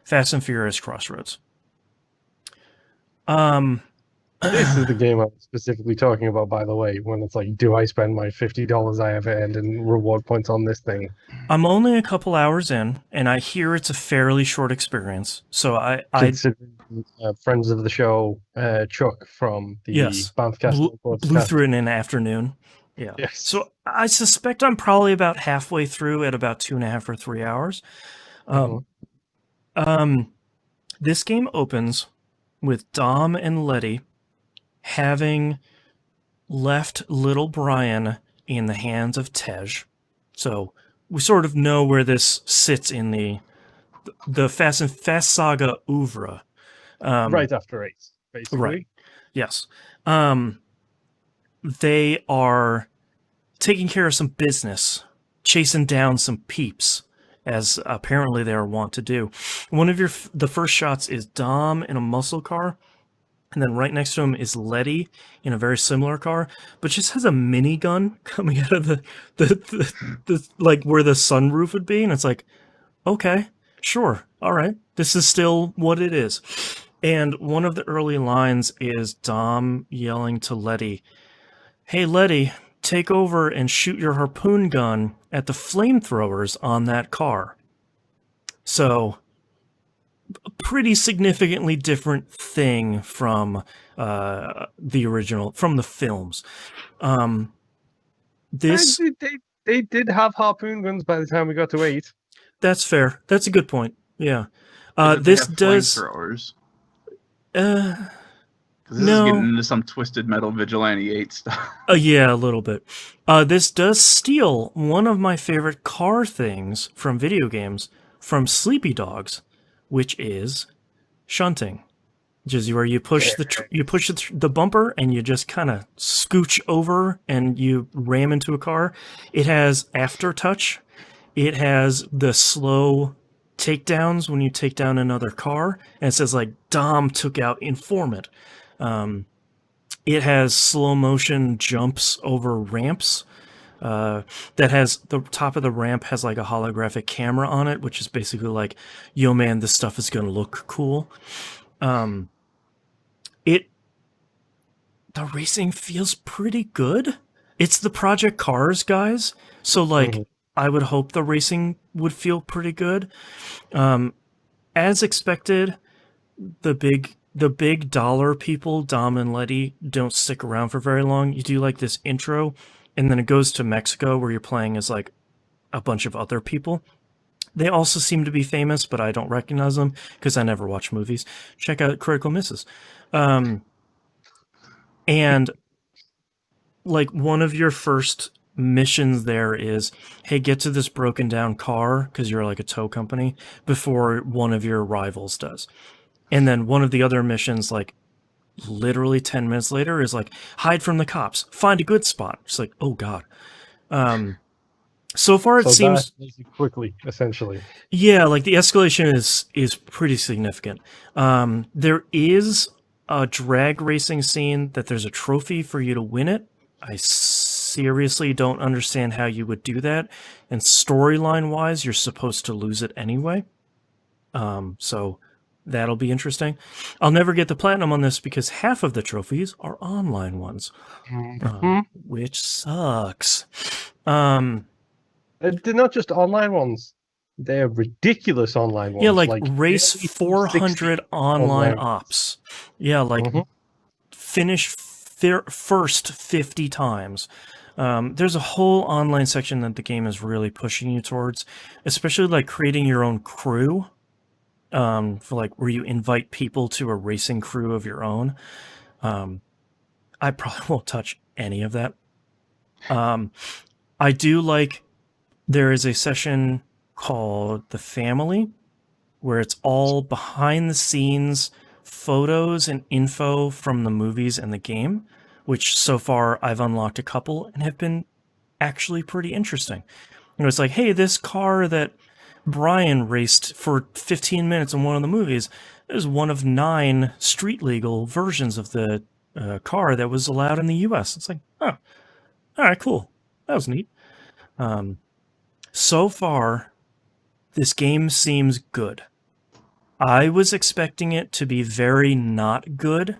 S3: Fast and Furious Crossroads.
S1: This is the game I'm specifically talking about, by the way, when it's like, do I spend my $50 I have earned in reward points on this thing?
S3: I'm only a couple hours in, and I hear it's a fairly short experience. So I
S1: Considering friends of the show, Chuck from the
S3: yes,
S1: Banffcast
S3: blew through it in an afternoon. Yeah.
S1: Yes.
S3: So I suspect I'm probably about halfway through at about 2.5 or 3 hours. This game opens with Dom and Letty having left little Brian in the hands of Tej. So we sort of know where this sits in the Fast Saga oeuvre.
S1: Right after 8, basically.
S3: Right. Yes. They are taking care of some business, chasing down some peeps, as apparently they are wont to do. One of the first shots is Dom in a muscle car, and then right next to him is Letty in a very similar car, but just has a minigun coming out of the like where the sunroof would be, and it's like, okay, sure, all right, this is still what it is. And one of the early lines is Dom yelling to Letty, "Hey Letty, take over and shoot your harpoon gun at the flamethrowers on that car." So, a pretty significantly different thing from the original, from the films. This
S1: They did have harpoon guns by the time we got to 8.
S3: That's fair. That's a good point. Yeah.
S2: Did they
S3: This
S2: have
S3: does.
S2: flamethrowers?
S3: Uh,
S2: Because this is getting into some Twisted Metal Vigilante 8 stuff.
S3: yeah, a little bit. This does steal one of my favorite car things from video games from Sleepy Dogs, which is shunting. Which is where you push the bumper and you just kind of scooch over and you ram into a car. It has aftertouch. It has the slow takedowns when you take down another car, and it says like Dom took out informant. It has slow motion jumps over ramps. That has the top of the ramp has like a holographic camera on it, which is basically like, yo man, this stuff is gonna look cool. The racing feels pretty good. It's the Project Cars guys, so like I would hope the racing would feel pretty good. As expected, the big dollar people, Dom and Letty, don't stick around for very long. You do like this intro, and then it goes to Mexico where you're playing as like a bunch of other people. They also seem to be famous, but I don't recognize them because I never watch movies. Check out Critical Misses. And like one of your first missions there is, hey, get to this broken down car because you're like a tow company before one of your rivals does. And then one of the other missions, like literally 10 minutes later, is like, hide from the cops, find a good spot. It's like, oh god. So far it seems
S1: quickly, essentially.
S3: Yeah, like the escalation is pretty significant. There is a drag racing scene that there's a trophy for you to win it. I seriously don't understand how you would do that. And storyline wise, you're supposed to lose it anyway. So that'll be interesting. I'll never get the platinum on this because half of the trophies are online ones, which sucks.
S1: They're not just online ones. They're ridiculous online ones.
S3: Yeah, like race 400 online ops. Yeah, like finish first 50 times. There's a whole online section that the game is really pushing you towards, especially like creating your own crew. For like where you invite people to a racing crew of your own. I probably won't touch any of that. I do like there is a session called The Family where it's all behind the scenes photos and info from the movies and the game, which so far I've unlocked a couple and have been actually pretty interesting. You know, it's like, hey, this car that Brian raced for 15 minutes in one of the movies is one of 9 street legal versions of the car that was allowed in the US. It's like, oh, All right, cool. That was neat. So far, this game seems good. I was expecting it to be very not good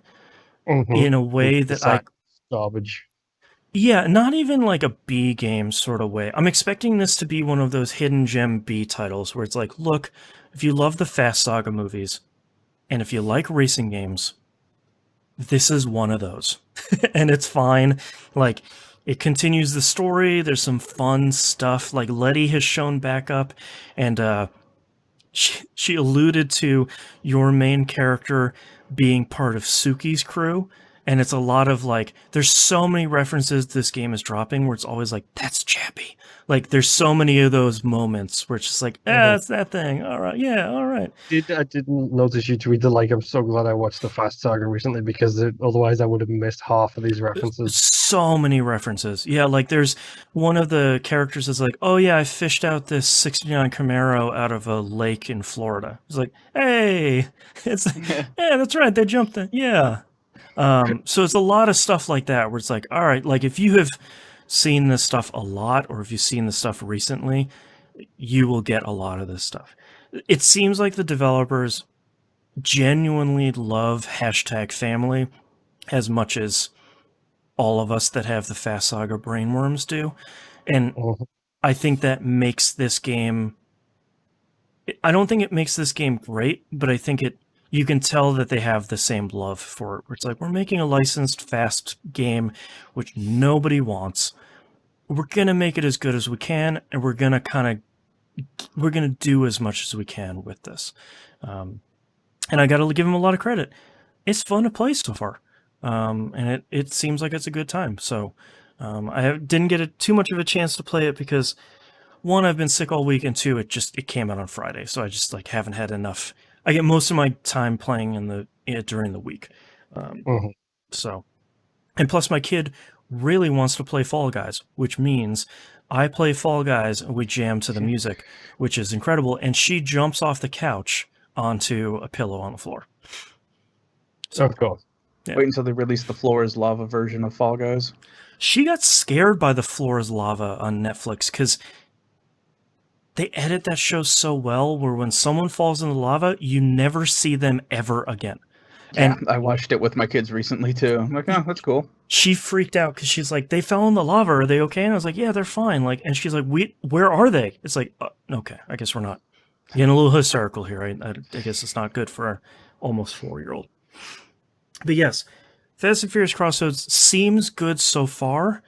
S3: in a way that
S1: garbage.
S3: Yeah, not even like a B game sort of way. I'm expecting this to be one of those hidden gem B titles where it's like, look, if you love the Fast Saga movies and if you like racing games, this is one of those. And it's fine. Like, it continues the story. There's some fun stuff. Like, Letty has shown back up, and she alluded to your main character being part of Suki's crew. And it's a lot of like, there's so many references this game is dropping where it's always like, that's Chappie. Like, there's so many of those moments where it's just like, it's that thing. All right. Yeah. All right.
S1: I didn't notice you tweeted like, I'm so glad I watched the Fast Saga recently because otherwise I would have missed half of these references.
S3: So many references. Yeah. Like, there's one of the characters is like, oh yeah, I fished out this 69 Camaro out of a lake in Florida. It's like, hey, it's like, yeah, that's right. They jumped it. Yeah. So it's a lot of stuff like that where it's like, all right, like if you have seen this stuff a lot or if you've seen this stuff recently, you will get a lot of this stuff. It seems like the developers genuinely love #family as much as all of us that have the Fast Saga brainworms do. And I think that makes this game... I don't think it makes this game great, but I think you can tell that they have the same love for it. Where it's like, we're making a licensed fast game, which nobody wants. We're going to make it as good as we can, and we're going to do as much as we can with this. And I got to give them a lot of credit. It's fun to play so far. And it seems like it's a good time. So I didn't get too much of a chance to play it because, one, I've been sick all week, and two, it came out on Friday. So I just like haven't had enough. I get most of my time playing during the week. So, and plus my kid really wants to play Fall Guys, which means I play Fall Guys and we jam to the music, which is incredible. And she jumps off the couch onto a pillow on the floor.
S1: So, of course.
S2: Yeah. Wait until they release the Floor is Lava version of Fall Guys.
S3: She got scared by the Floor is Lava on Netflix because they edit that show so well where when someone falls in the lava, you never see them ever again.
S2: Yeah, and I watched it with my kids recently too. I'm like, oh, that's cool.
S3: She freaked out because she's like, they fell in the lava. Are they okay? And I was like, yeah, they're fine. Like, and she's like, where are they? It's like, okay, I guess we're not. Getting a little hysterical here. I guess it's not good for an almost 4-year-old. But yes, Fast and Furious Crossroads seems good so far,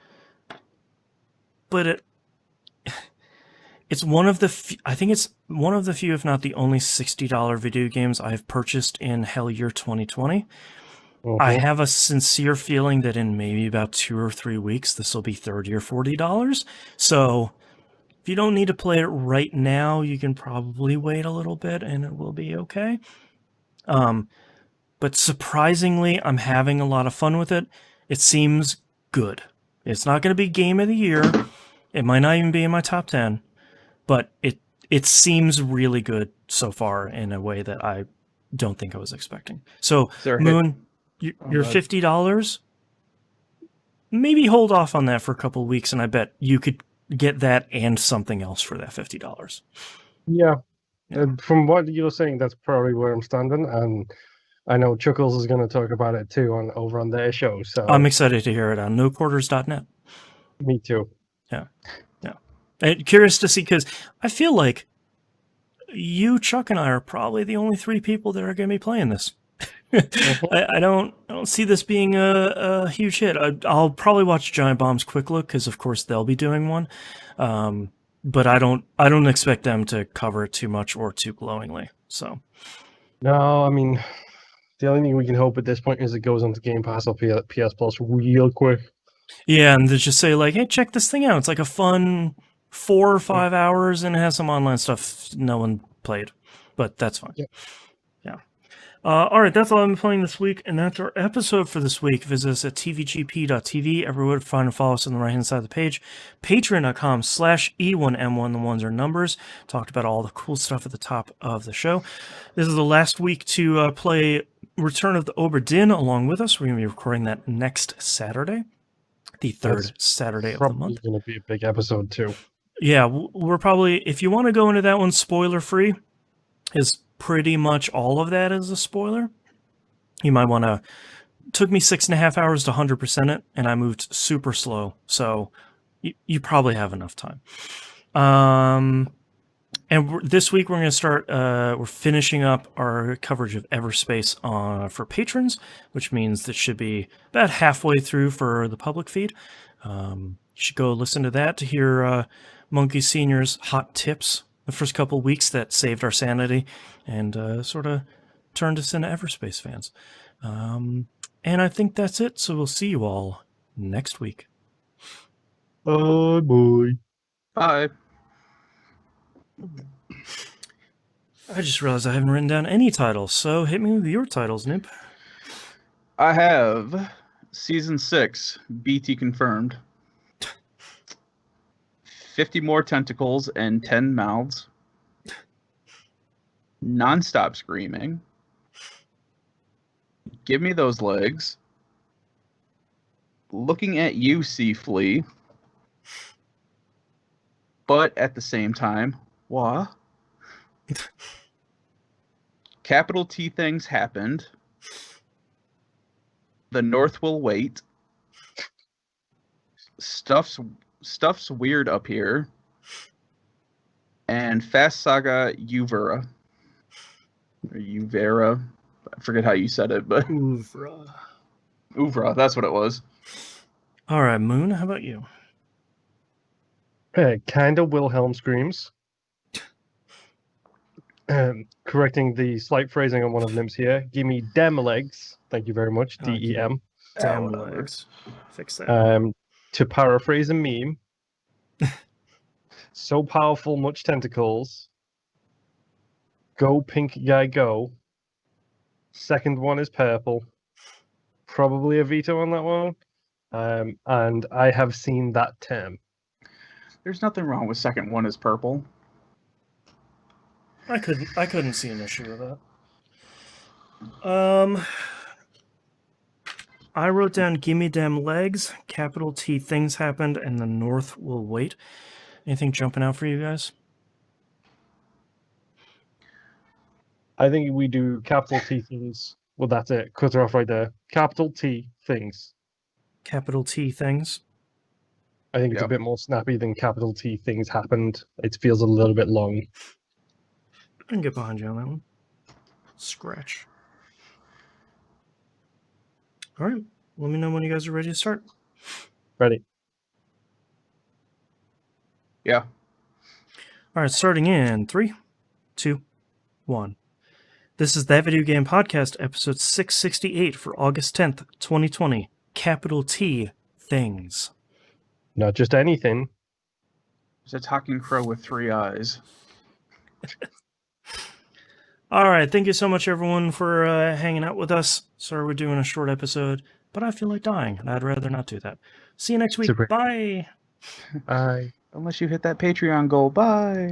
S3: but it's one of the I think it's one of the few, if not the only $60 video games I've purchased in hell year 2020. I have a sincere feeling that in maybe about 2 or 3 weeks, this will be $30 or $40. So if you don't need to play it right now, you can probably wait a little bit and it will be okay. But surprisingly, I'm having a lot of fun with it. It seems good. It's not going to be Game of the Year. It might not even be in my top 10. But it seems really good so far in a way that I don't think I was expecting. So, Moon, your $50, maybe hold off on that for a couple of weeks, and I bet you could get that and something else for that $50.
S1: Yeah. From what you're saying, that's probably where I'm standing, and I know Chuckles is going to talk about it too over on their show. So
S3: I'm excited to hear it on noquarters.net.
S1: Me too.
S3: Yeah. And curious to see, because I feel like you, Chuck, and I are probably the only 3 people that are going to be playing this. I don't see this being a huge hit. I'll probably watch Giant Bomb's Quick Look because, of course, they'll be doing one. But I don't expect them to cover it too much or too glowingly. So,
S1: no, I mean, the only thing we can hope at this point is it goes onto Game Pass or PS Plus real quick.
S3: Yeah, and they just say like, hey, check this thing out. It's like a fun 4 or 5 hours, and it has some online stuff no one played, but that's fine. Yeah. All right, that's all I've been playing this week, and that's our episode for this week. Visit us at tvgp.tv. Everywhere to find and follow us on the right-hand side of the page. Patreon.com/E1M1. The ones are numbers. Talked about all the cool stuff at the top of the show. This is the last week to play Return of the Obra Dinn along with us. We're going to be recording that next Saturday. the third
S1: That's
S3: Saturday of the
S1: Probably
S3: month.
S1: going to be a big episode too.
S3: Yeah, we're probably, if you want to go into that one spoiler free, is pretty much all of that is a spoiler. You might want to. Took me 6.5 hours to 100% it, and I moved super slow, so you probably have enough time. And this week we're going to start. We're finishing up our coverage of Everspace for patrons, which means that should be about halfway through for the public feed. You should go listen to that to hear Monkey Senior's hot tips the first couple of weeks that saved our sanity and sort of turned us into Everspace fans. And I think that's it. So we'll see you all next week.
S1: Oh boy.
S2: Bye.
S3: I just realized I haven't written down any titles, so hit me with your titles, Nip.
S2: I have Season 6, BT confirmed. 50 more tentacles and 10 mouths. Non-stop screaming. Give me those legs. Looking at you, Sea Flea. But at the same time, what? Capital T things happened. The North will wait. Stuff's weird up here. And Fast Saga Uvera. Or Uvera. I forget how you said it, but Uvra, that's what it was.
S3: All right, Moon, how about you?
S1: Kinda Wilhelm screams. Correcting the slight phrasing on one of Nims here. Give me dem legs. Thank you very much. DEM.
S3: Damn
S2: whatever.
S3: legs. Fix that.
S1: To paraphrase a meme. So powerful, much tentacles. Go pink guy go. Second one is purple. Probably a veto on that one. And I have seen that term.
S2: There's nothing wrong with second one is purple.
S3: I couldn't see an issue with that. I wrote down gimme dem legs, capital T things happened, and the North will wait. Anything jumping out for you guys?
S1: I think we do capital T things. Well, that's it. Cut her off right there. Capital T things.
S3: Capital T things.
S1: I think it's a bit more snappy than capital T things happened. It feels a little bit long.
S3: I can get behind you on that one. Scratch. All right. Let me know when you guys are ready to start.
S1: Ready?
S2: Yeah.
S3: All right, starting in 3, 2, 1. This is That Video Game Podcast, episode 668 for August 10th, 2020. Capital T things.
S1: Not just anything.
S2: There's a talking crow with 3 eyes.
S3: All right, thank you so much, everyone, for hanging out with us. Sorry we're doing a short episode, but I feel like dying, and I'd rather not do that. See you next week.
S1: Super.
S3: Bye.
S1: Bye.
S2: Unless you hit that Patreon goal. Bye.